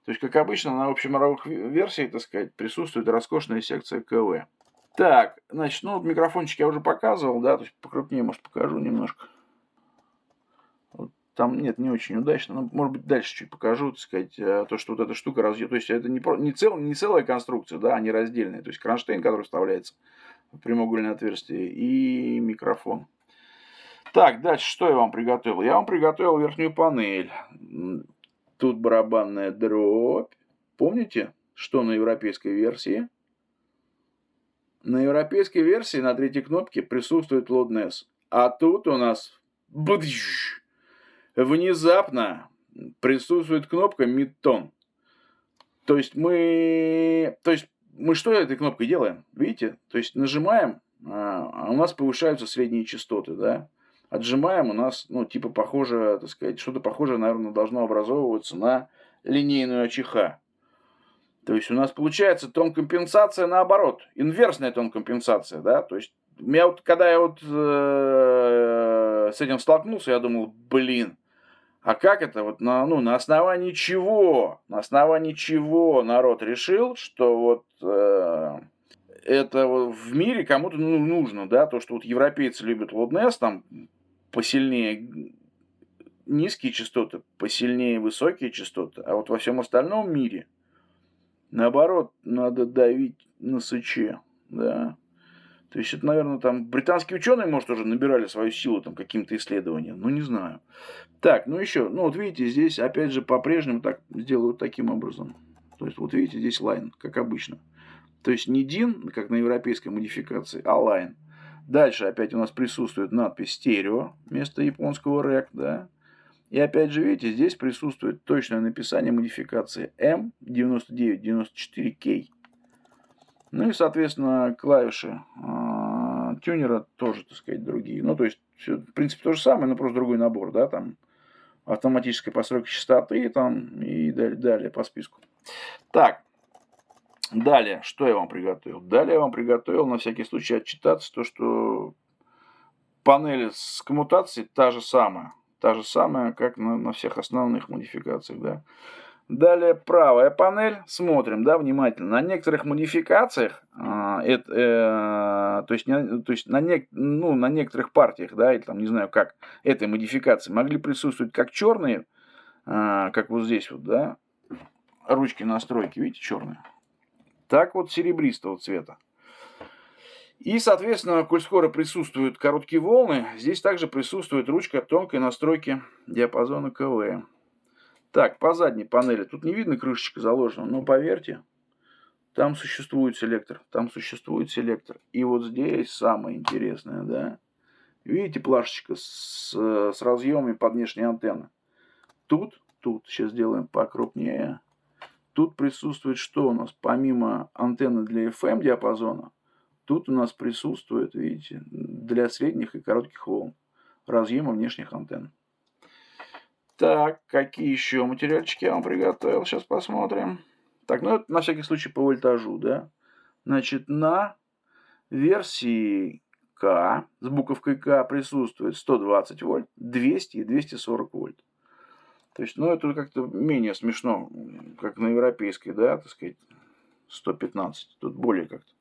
То есть, как обычно, на общемировых версиях, так сказать, присутствует роскошная секция КВ. Так, значит, ну, вот микрофончик я уже показывал, да, то есть покрупнее, может, покажу немножко. Вот там, нет, не очень удачно, но, может быть, дальше чуть покажу, так сказать, то, что вот эта штука разъем. То есть, это не целая конструкция, да, а не раздельная. То есть, кронштейн, который вставляется в прямоугольное отверстие, и микрофон. Так, дальше, что я вам приготовил? Я вам приготовил верхнюю панель. Тут барабанная дробь. Помните, что на европейской версии? На европейской версии на третьей кнопке присутствует Loudness. А тут у нас внезапно присутствует кнопка Mid-Tone. То есть мы что этой кнопкой делаем? Видите? То есть нажимаем, а у нас повышаются средние частоты, да? Отжимаем, у нас, ну, типа похоже, так сказать, что-то похожее, наверное, должно образовываться на линейную АЧХ. То есть у нас получается тон-компенсация наоборот, инверсная тон-компенсация, да, то есть когда я вот с этим столкнулся, я думал, блин, а как это вот на основании чего? На основании чего народ решил, что вот это вот в мире кому-то нужно, да, то, что вот европейцы любят Loudness, там посильнее низкие частоты, посильнее высокие частоты, а вот во всем остальном мире, наоборот, надо давить на сыче, да. То есть это, наверное, там британские ученые, может, уже набирали свою силу там каким-то исследованием, ну не знаю. Так, ну еще, ну вот видите, здесь опять же по-прежнему так сделаю таким образом. То есть вот видите, здесь line, как обычно. То есть не DIN, как на европейской модификации, а line. Дальше опять у нас присутствует надпись стерео вместо японского REC, да. И опять же, видите, здесь присутствует точное написание модификации M9994K. Ну и, соответственно, клавиши тюнера тоже, так сказать, другие. Ну, то есть, все, в принципе, то же самое, но просто другой набор, да, там автоматическая постройка частоты там, и далее по списку. Так, далее, что я вам приготовил? Далее я вам приготовил, на всякий случай, отчитаться, то, что Панель с коммутацией та же самая. Та же самая, как на всех основных модификациях, да. Далее правая панель. Смотрим, да, внимательно. На некоторых модификациях, то есть на некоторых партиях, да, или там не знаю как, этой модификации могли присутствовать как черные, как вот здесь вот, да, ручки настройки, видите, черные, так вот серебристого цвета. И, соответственно, коль скоро присутствуют короткие волны, здесь также присутствует ручка тонкой настройки диапазона КВ. Так, по задней панели. Тут не видно крышечка заложена, но поверьте, там существует селектор. Там существует селектор. И вот здесь самое интересное, да. Видите плашечка с разъемами под внешние антенны? Тут, сейчас сделаем покрупнее. Тут присутствует что у нас? Помимо антенны для FM диапазона, тут у нас присутствует, видите, для средних и коротких волн разъемы внешних антенн. Так, какие еще материальчики я вам приготовил? Сейчас посмотрим. Так, ну это на всякий случай по вольтажу, да. Значит, на версии К с буковкой К присутствует 120 вольт, 200 и 240 вольт. То есть, ну это как-то менее смешно, как на европейской, да, так сказать, 115. Тут более как-то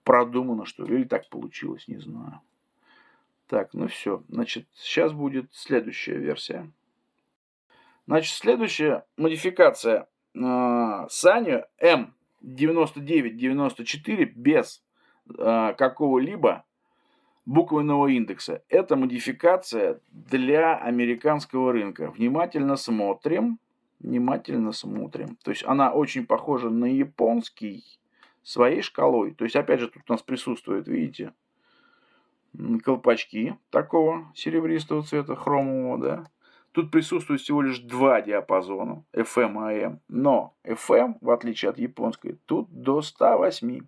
продумано, что ли, или так получилось, не знаю. Так, ну все. Значит, сейчас будет следующая версия. Значит, следующая модификация Sanyo M9994 без какого-либо буквенного индекса. Это модификация для американского рынка. Внимательно смотрим. То есть она очень похожа на японский своей шкалой. То есть, опять же, тут у нас присутствуют, видите, колпачки такого серебристого цвета, хромового, да. Тут присутствует всего лишь два диапазона, FM и AM. Но FM, в отличие от японской, тут до 108.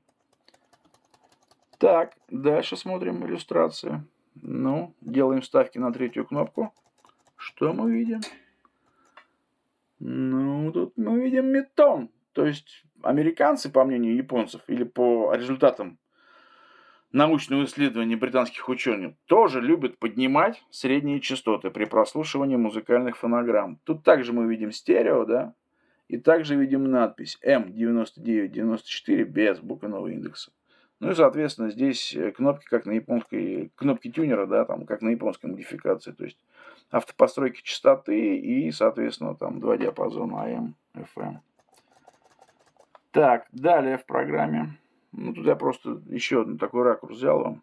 Так, дальше смотрим иллюстрацию. Ну, делаем ставки на третью кнопку. Что мы видим? Ну, тут мы видим метон. То есть, американцы, по мнению японцев, или по результатам научного исследования британских ученых, тоже любят поднимать средние частоты при прослушивании музыкальных фонограмм. Тут также мы видим стерео, да, и также видим надпись M9994 без буквенного индекса. Ну и, соответственно, здесь кнопки, как на японской, кнопки тюнера, да, там, как на японской модификации, то есть автопостройки частоты и, соответственно, там два диапазона AM, FM. Так, далее в программе. Ну, тут я просто еще один такой ракурс взял вам,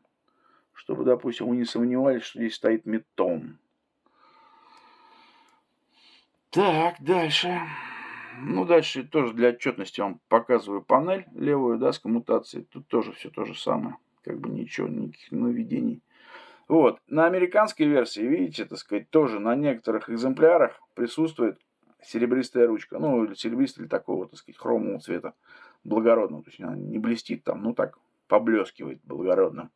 чтобы, допустим, вы не сомневались, что здесь стоит метон. Так, дальше. Ну, дальше тоже для отчетности вам показываю панель левую, да, с коммутацией. Тут тоже все то же самое. Как бы ничего, никаких нововведений. Вот. На американской версии, видите, так сказать, тоже на некоторых экземплярах присутствует серебристая ручка. Ну, или серебристая, или такого, так сказать, хромового цвета. Благородного. То есть она не блестит там, ну так, поблескивает благородным.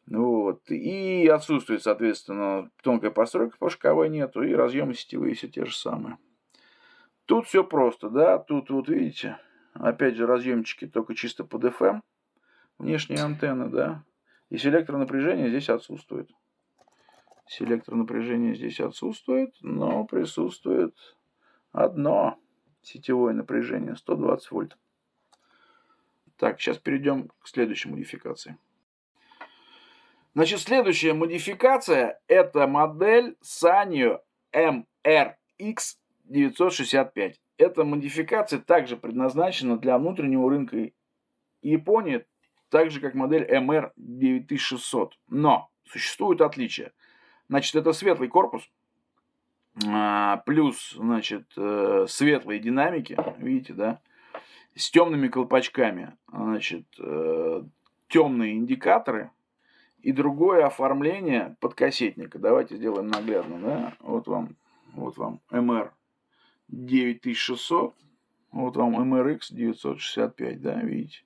Вот. И отсутствует, соответственно, тонкая постройка по ШКВ нету, и разъемы сетевые все те же самые. Тут все просто, да, тут вот видите, опять же разъемчики только чисто под FM, внешние антенны, да, и селектор напряжения здесь отсутствует. Селектор напряжения здесь отсутствует, но присутствует одно сетевое напряжение, 120 вольт. Так, сейчас перейдем к следующей модификации. Значит, следующая модификация – это модель Sanyo MRX965. Эта модификация также предназначена для внутреннего рынка Японии, так же как модель MR9600. Но существует отличие. Значит, это светлый корпус, плюс, значит, светлые динамики, видите, да, с темными колпачками, значит, темные индикаторы и другое оформление подкассетника. Давайте сделаем наглядно, да, вот вам MR9600, вот вам MRX965, да, видите,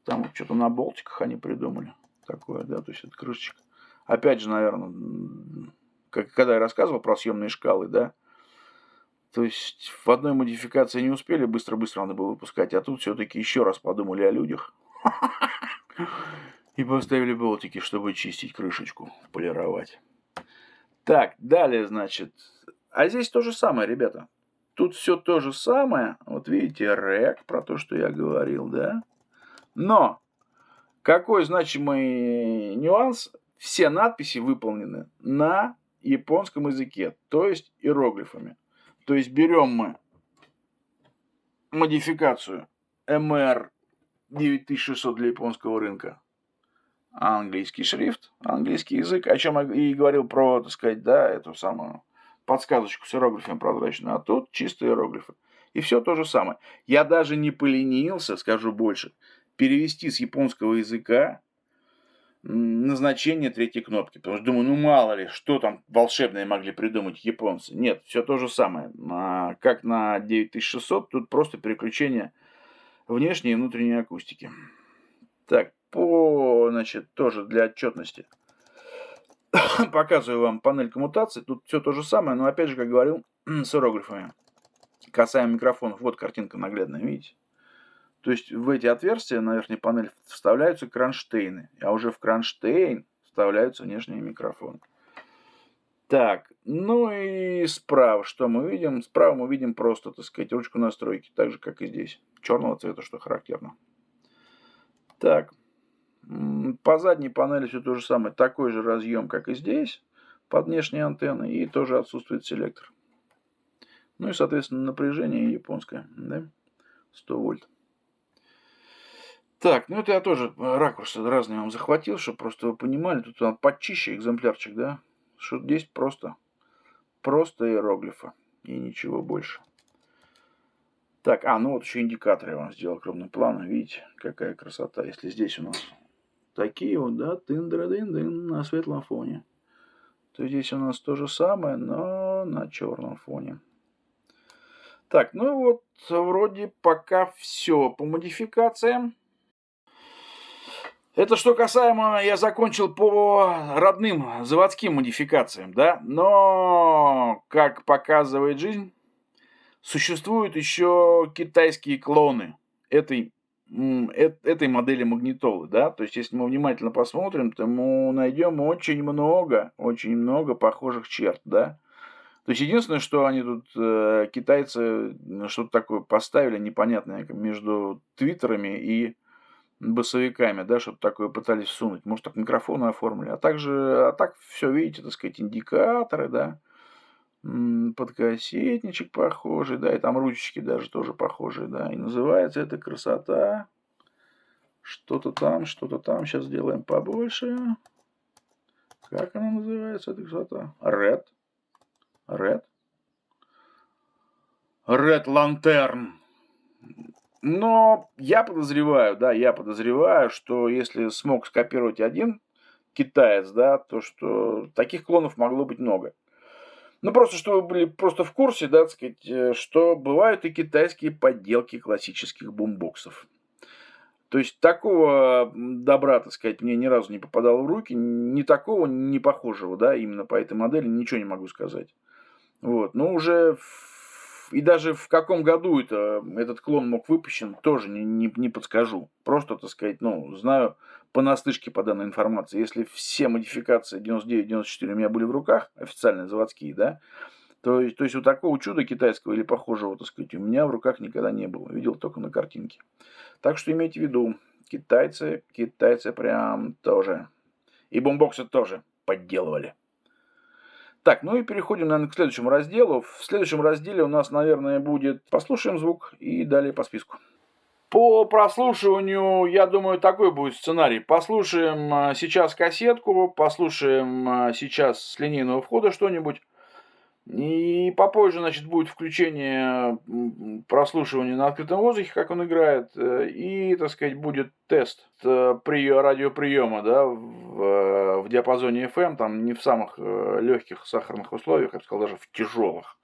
там вот что-то на болтиках они придумали, такое, да, то есть это крышечка. Опять же, наверное, когда я рассказывал про съемные шкалы, да, то есть в одной модификации не успели, быстро-быстро надо было выпускать, а тут все-таки еще раз подумали о людях. И поставили болтики, чтобы чистить крышечку, полировать. Так, далее, значит. А здесь то же самое, ребята. Тут все то же самое. Вот видите, рэк, про то, что я говорил, да? Но какой значимый нюанс? Все надписи выполнены на японском языке, то есть иероглифами. То есть берем мы модификацию MR 9600 для японского рынка. Английский шрифт, английский язык, о чем я и говорил про, так сказать, да, эту самую подсказочку с иероглифами прозрачную, а тут чистые иероглифы. И все то же самое. Я даже не поленился, скажу больше, перевести с японского языка назначение третьей кнопки. Потому что думаю, ну мало ли, что там волшебное могли придумать японцы. Нет, все то же самое. Как на 9600, тут просто переключение внешней и внутренней акустики. Так, значит, тоже для отчетности. Показываю вам панель коммутации. Тут все то же самое, но опять же, как говорил, с иероглифами. Касаемо микрофонов, вот картинка наглядная, видите? То есть в эти отверстия на верхней панели вставляются кронштейны, а уже в кронштейн вставляются внешние микрофоны. Так, ну и справа что мы видим? Справа мы видим просто, так сказать, ручку настройки, так же, как и здесь. Черного цвета, что характерно. Так, по задней панели все то же самое. Такой же разъем, как и здесь, под внешние антенны, и тоже отсутствует селектор. Ну и, соответственно, напряжение японское, да, 100 вольт. Так, ну это я тоже ракурсы разные вам захватил, чтобы просто вы понимали. Тут почище экземплярчик, да, что здесь просто иероглифы и ничего больше. Так, ну вот еще индикаторы я вам сделал крупным планом. Видите, какая красота. Если здесь у нас такие вот, да, тын-дын-дын на светлом фоне, то здесь у нас то же самое, но на черном фоне. Так, ну вот вроде пока все по модификациям. Это что касаемо, я закончил по родным заводским модификациям, да, но, как показывает жизнь, существуют еще китайские клоны этой модели магнитолы, да, то есть если мы внимательно посмотрим, то мы найдем очень много похожих черт, да. То есть единственное, что они тут, китайцы, что-то такое поставили непонятное между твиттерами и басовиками, да, что-то такое пытались всунуть. Может, так микрофоны оформили. А так все, видите, так сказать, индикаторы, да, подкассетничек похожий, да, и там ручечки даже тоже похожие, да. И называется это красота. Что-то там. Сейчас сделаем побольше. Как она называется, эта красота? Red Lantern. Но я подозреваю, что если смог скопировать один китаец, да, то что таких клонов могло быть много. Ну, просто, чтобы вы были просто в курсе, да, так сказать, что бывают и китайские подделки классических бумбоксов. То есть такого добра, так сказать, мне ни разу не попадало в руки, ни такого, ни похожего, да, именно по этой модели ничего не могу сказать. Вот, но уже и даже в каком году этот клон мог выпущен, тоже не подскажу. Просто, так сказать, знаю понаслышке по данной информации. Если все модификации 99-94 у меня были в руках, официальные заводские, да, то есть у такого чуда китайского или похожего, так сказать, у меня в руках никогда не было. Видел только на картинке. Так что имейте в виду, китайцы прям тоже. И бумбоксы тоже подделывали. Так, ну и переходим, наверное, к следующему разделу. В следующем разделе у нас, наверное, будет «Послушаем звук» и далее по списку. По прослушиванию, я думаю, такой будет сценарий. Послушаем сейчас кассетку, послушаем сейчас с линейного входа что-нибудь. И попозже, значит, будет включение прослушивания на открытом воздухе, как он играет, и, так сказать, будет тест радиоприема, да, в диапазоне FM, там не в самых легких сахарных условиях, я бы сказал, даже в тяжелых.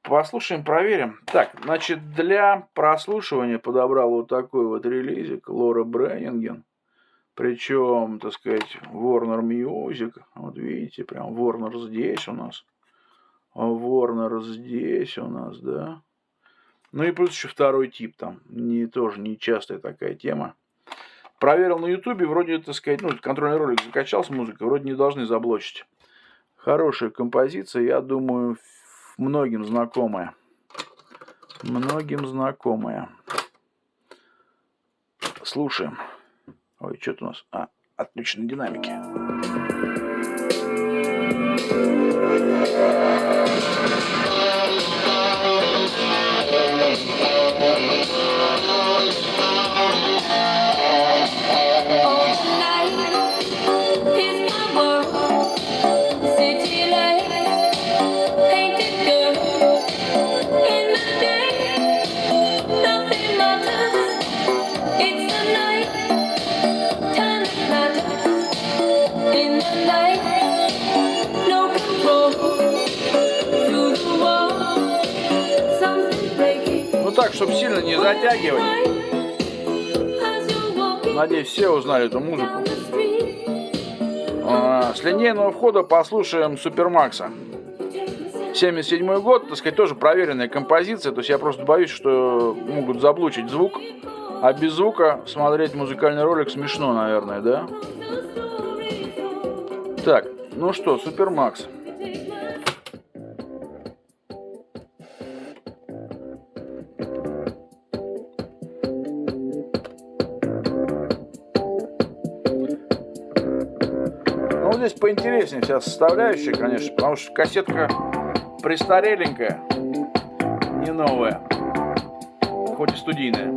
Послушаем, проверим. Так, значит, для прослушивания подобрал вот такой вот релизик Лора Бреннинген. Причем, так сказать, Warner Music. Вот видите, прям Warner здесь у нас. Warner здесь у нас, да. Ну и плюс еще второй тип там. Тоже нечастая такая тема. Проверил на ютубе, вроде, так сказать, ну, контрольный ролик закачал с музыкой, вроде не должны заблочить. Хорошая композиция, я думаю, многим знакомая. Многим знакомая. Слушаем. Ой, что-то у нас... отключены динамики. Ну так, чтобы сильно не затягивать. Надеюсь, все узнали эту музыку. С линейного входа послушаем Супермакса. 77 год, так сказать, тоже проверенная композиция. То есть я просто боюсь, что могут заблочить звук. А без звука смотреть музыкальный ролик смешно, наверное, да? Так, ну что, Супермакс. Ну, здесь поинтереснее вся составляющая, конечно, потому что кассетка престареленькая, не новая, хоть и студийная.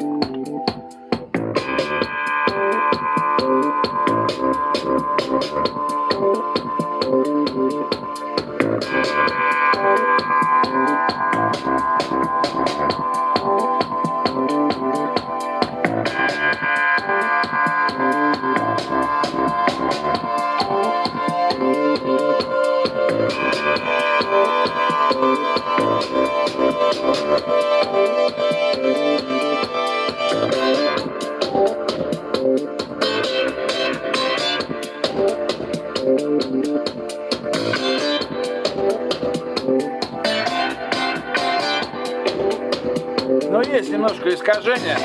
Но есть немножко искажения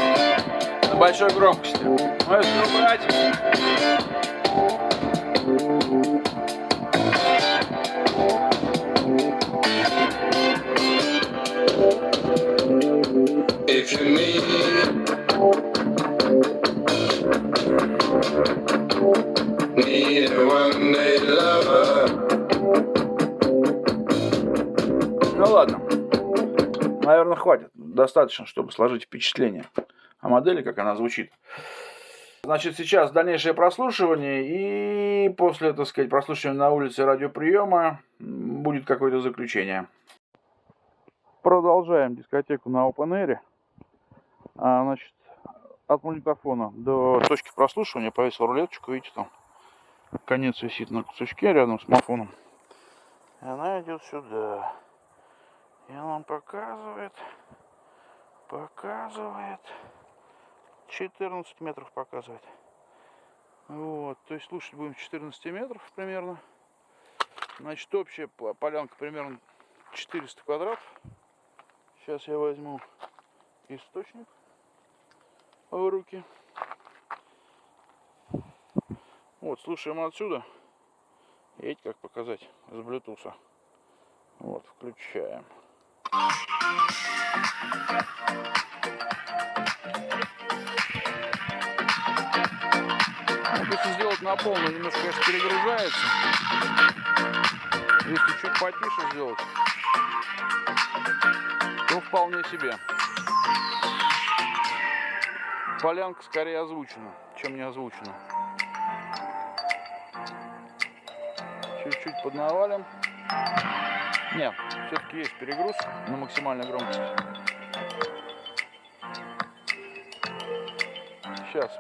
на большой громкости. Но если убрать... If you need a one-day lover. Ну ладно. Наверное, хватит. Достаточно, чтобы сложить впечатление о модели, как она звучит. Значит, сейчас дальнейшее прослушивание, и после, так сказать, прослушивания на улице радиоприема будет какое-то заключение. Продолжаем дискотеку на Open Air. Значит, от магнитофона до точки прослушивания повесил рулеточку, видите, там конец висит на кусочке рядом с мафоном. И она идет сюда. И он нам показывает 14 метров показывает. Вот, то есть слушать будем 14 метров примерно. Значит, общая полянка примерно 400 квадратов. Сейчас я возьму источник в руки. Вот, слушаем отсюда. Видите, как показать с Bluetooth. Вот, включаем. Вот, если сделать на полную, немножко, конечно, перегружается. Если чуть потише сделать, то вполне себе. Полянка скорее озвучена, чем не озвучена. Чуть-чуть поднавалим. Нет, все-таки есть перегруз на максимальной громкости. Сейчас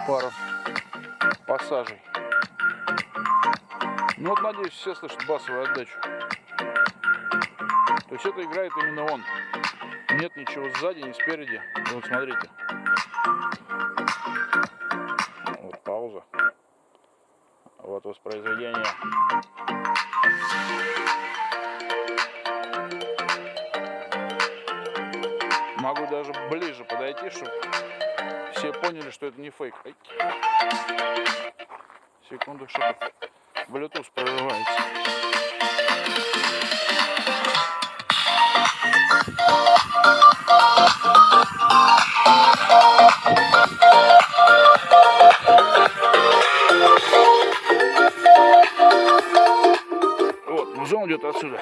пару пассажей. Ну вот, надеюсь, все слышат басовую отдачу. То есть это играет именно он. Нет ничего сзади, ни спереди. Вот смотрите. Вот пауза. Вот воспроизведение. Могу попробую даже ближе подойти, чтобы все поняли, что это не фейк. Ай. Секунду, что-то Bluetooth прорывается. Вот, музон идет отсюда.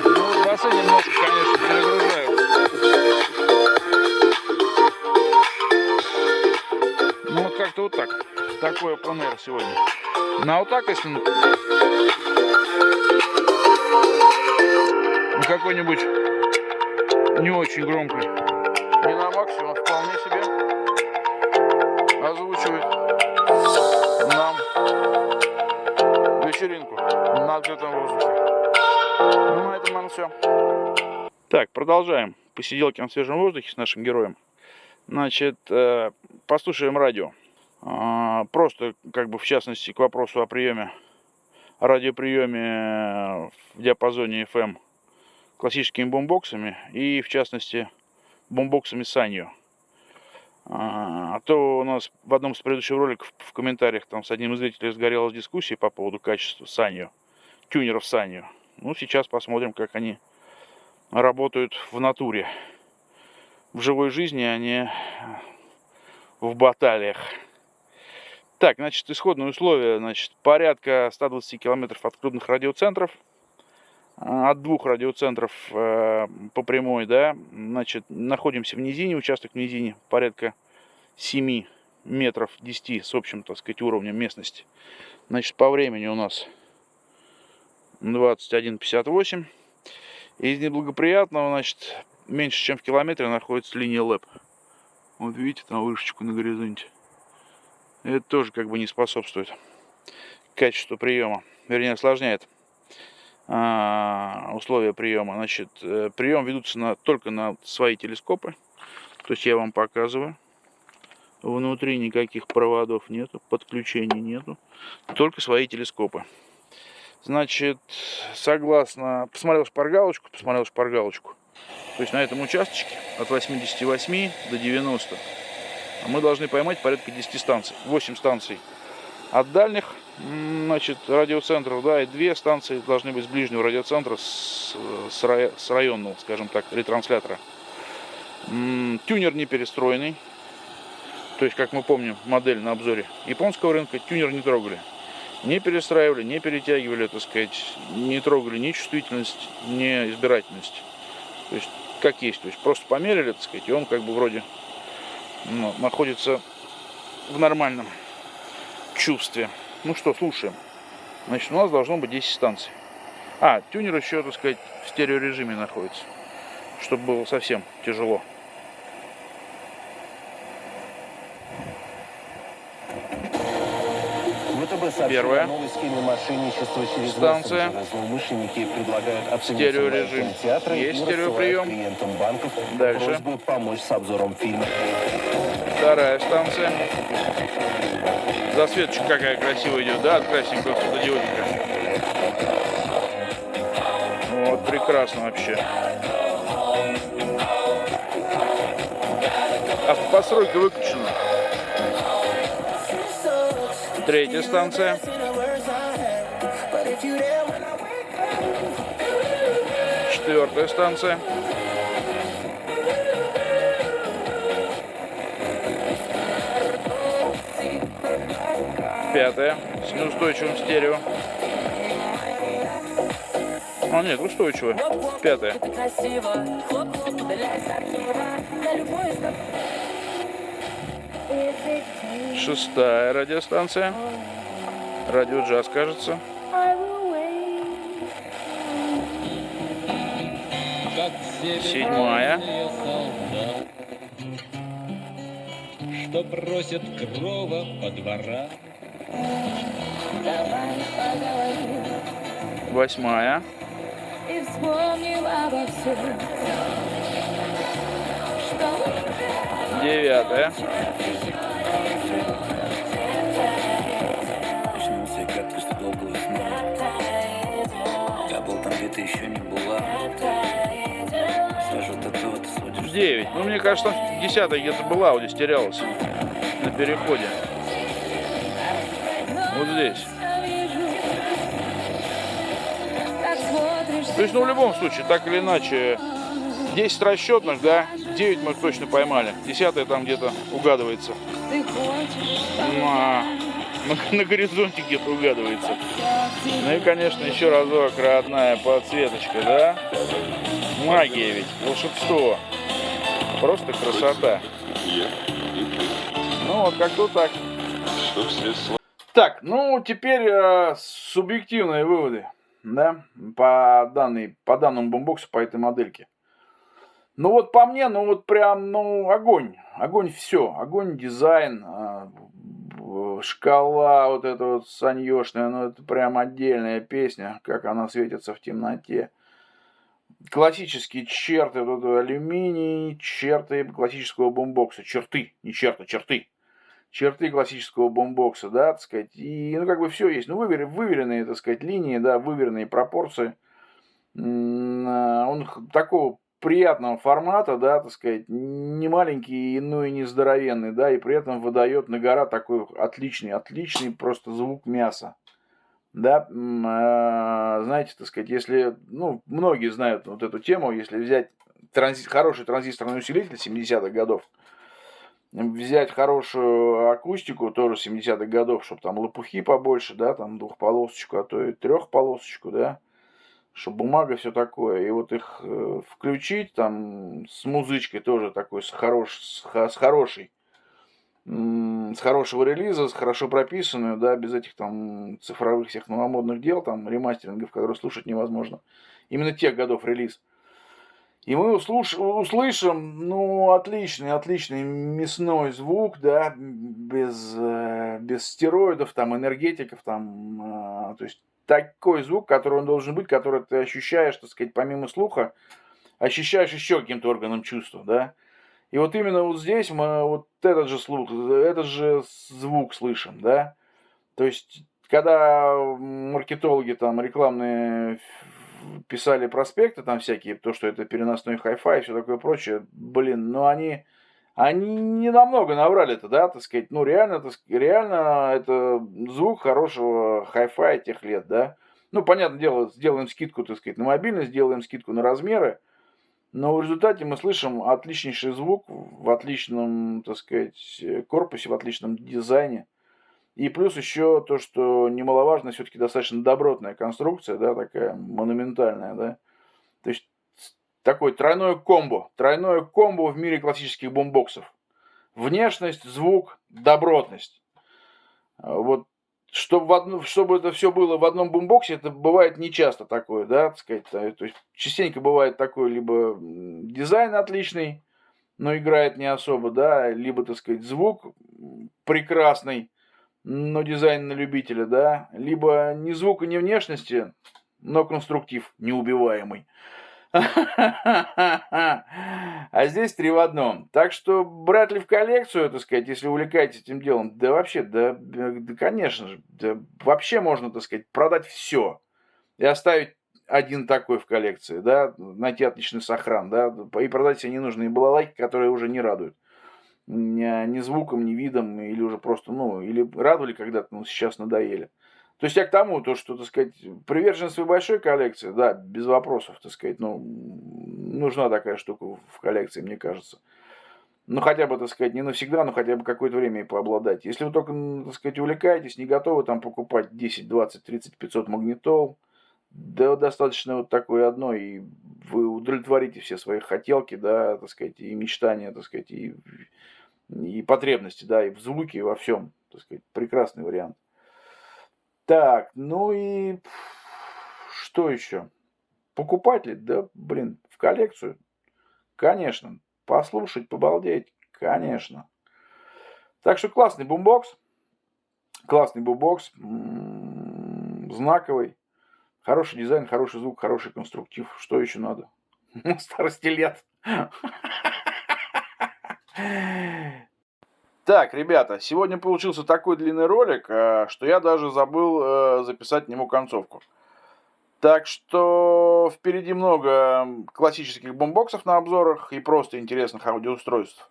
Ну, вот басы немножко, конечно, перегружаются. Ну, вот как-то вот так. Такой open air сегодня. Ну, а вот так, если ну, какой-нибудь не очень громкий, не на максимум, вполне себе озвучивает нам вечеринку на открытом воздухе. Ну, на этом, наверное, все. Так, продолжаем посиделки на свежем воздухе с нашим героем. Значит, послушаем радио. Просто, как бы, в частности, к вопросу о приеме, о радиоприеме в диапазоне FM классическими бумбоксами и, в частности, бумбоксами Sanyo. А то у нас в одном из предыдущих роликов в комментариях там с одним из зрителей разгорелась дискуссия по поводу качества Sanyo, тюнеров Sanyo. Ну, сейчас посмотрим, как они работают в натуре, в живой жизни, а не в баталиях. Так, значит, исходные условия, значит, порядка 120 километров от крупных радиоцентров, от двух радиоцентров по прямой, да, значит, находимся в низине, участок в низине порядка 7 метров 10 с общим, так сказать, уровнем местности. Значит, по времени у нас 21:58. Из неблагоприятного, значит, меньше чем в километре находится линия ЛЭП. Вот видите, там вышечку на горизонте. Это тоже как бы не способствует качеству приема, вернее, осложняет условия приема. Значит, прием ведутся только на свои телескопы. То есть я вам показываю. Внутри никаких проводов нету, подключений нету. Только свои телескопы. Значит, согласно... Посмотрел шпаргалочку. То есть на этом участочке от 88 до 90 мы должны поймать порядка 10 станций. 8 станций от дальних, значит, радиоцентров, да, и 2 станции должны быть с ближнего радиоцентра, с районного, скажем так, ретранслятора. Тюнер не перестроенный. То есть, как мы помним, модель на обзоре японского рынка, тюнер не трогали. Не перестраивали, не перетягивали, так сказать, не трогали ни чувствительность, ни избирательность. То есть, как есть. То есть, просто померили, так сказать, и он как бы вроде находится в нормальном чувстве. Ну что, слушаем. Значит, у нас должно быть 10 станций. Тюнер еще, так сказать, в стереорежиме находится, чтобы было совсем тяжело. Первая станция. Стереорежим. Есть стереоприем. Дальше. Вторая станция. Засветочка какая красивая идет, да, от красненького светодиодика. Вот, прекрасно вообще. Постройка выключена. Третья станция. Четвертая станция. Пятая с неустойчивым стерео. Нет, устойчивая. Пятая. Шестая радиостанция. Радио Джаз, кажется. Седьмая. Что просит крова по двора. Восьмая. И вспомним обо всем, что... Девятая. ты еще не была. Скажу, ты сводишь. 9. Ну, мне кажется, там 10 где-то была, вот здесь терялась. На переходе. Вот здесь. То есть, ну, в любом случае, так или иначе, 10 расчетных, да, 9 мы точно поймали. 10 там где-то угадывается. На горизонте где-то угадывается. Ну и, конечно, еще разок родная подсветочка, да? Магия ведь, волшебство. Просто красота. Ну вот как-то так. Так, ну теперь субъективные выводы, да, по данному бумбоксу, по этой модельке. Ну вот по мне, ну вот прям, ну огонь. Огонь все. Огонь дизайн, шкала вот эта вот саньёшная, ну это прям отдельная песня, как она светится в темноте. Классические черты, вот алюминий, черты классического бумбокса. Черты, не черты, черты. Черты классического бумбокса, да, так сказать. И, ну, как бы все есть. Ну, выверенные, так сказать, линии, да, выверенные пропорции. Он такого приятного формата, да, так сказать, не маленький, ну и не здоровенный, да, и при этом выдает на гора такой отличный просто звук мяса. Да, знаете, так сказать, если, ну, многие знают вот эту тему, если взять хороший транзисторный усилитель 70-х годов, взять хорошую акустику тоже 70-х годов, чтобы там лопухи побольше, да, там двухполосочку, а то и трехполосочку, да, чтобы бумага, все такое, и вот их включить там с музычкой тоже такой, с хорошего релиза, с хорошо прописанную, да, без этих там цифровых всех новомодных дел, там ремастерингов, которые слушать невозможно. Именно тех годов релиз. И мы услышим, ну, отличный мясной звук, да, без стероидов, там, энергетиков, там, то есть такой звук, который он должен быть, который ты ощущаешь, так сказать, помимо слуха, ощущаешь еще каким-то органом чувства, да. И вот именно вот здесь мы вот этот же звук слышим, да. То есть, когда маркетологи там рекламные писали проспекты там всякие, то, что это переносной хай-фай и все такое прочее, блин, ну они не намного наврали-то, да, так сказать, ну реально это звук хорошего хай-фая тех лет, да. Ну, понятное дело, сделаем скидку, так сказать, на мобильность, сделаем скидку на размеры, но в результате мы слышим отличнейший звук в отличном, так сказать, корпусе, в отличном дизайне. И плюс еще то, что немаловажно, все-таки достаточно добротная конструкция, да, такая монументальная, да. То есть такое тройное комбо в мире классических бумбоксов. Внешность, звук, добротность. Вот чтобы это все было в одном бумбоксе, это бывает нечасто такое, да, так сказать. То есть частенько бывает такое, либо дизайн отличный, но играет не особо, да, либо, так сказать, звук прекрасный, но дизайн на любителя, да, либо ни звука, ни внешности, но конструктив неубиваемый. А здесь 3 в одном. Так что брать ли в коллекцию, так сказать, если увлекаетесь этим делом, да вообще, да конечно же, да вообще можно, так сказать, продать все и оставить один такой в коллекции, да, найти отличный сохран, да, и продать себе ненужные балалайки, которые уже не радуют. Ни звуком, ни видом, или уже просто, ну, или радовали когда-то, но сейчас надоели. То есть я к тому, то, что, так сказать, приверженность своей большой коллекции, да, без вопросов, так сказать, ну, нужна такая штука в коллекции, мне кажется. Ну, хотя бы, так сказать, не навсегда, но хотя бы какое-то время и пообладать. Если вы только, так сказать, увлекаетесь, не готовы там покупать 10, 20, 30, 500 магнитол, да достаточно вот такой одной, и вы удовлетворите все свои хотелки, да, так сказать, и мечтания, так сказать, и потребности, да, и в звуке, и во всем, так сказать, прекрасный вариант. Так, ну и что еще? Покупать ли? Да, блин, в коллекцию? Конечно. Послушать, побалдеть? Конечно. Так что классный бумбокс, знаковый, хороший дизайн, хороший звук, хороший конструктив. Что еще надо? Старости лет. Так, ребята, сегодня получился такой длинный ролик, что я даже забыл записать к нему концовку. Так что впереди много классических бумбоксов на обзорах и просто интересных аудиоустройств.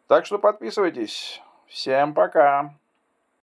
Так что подписывайтесь. Всем пока.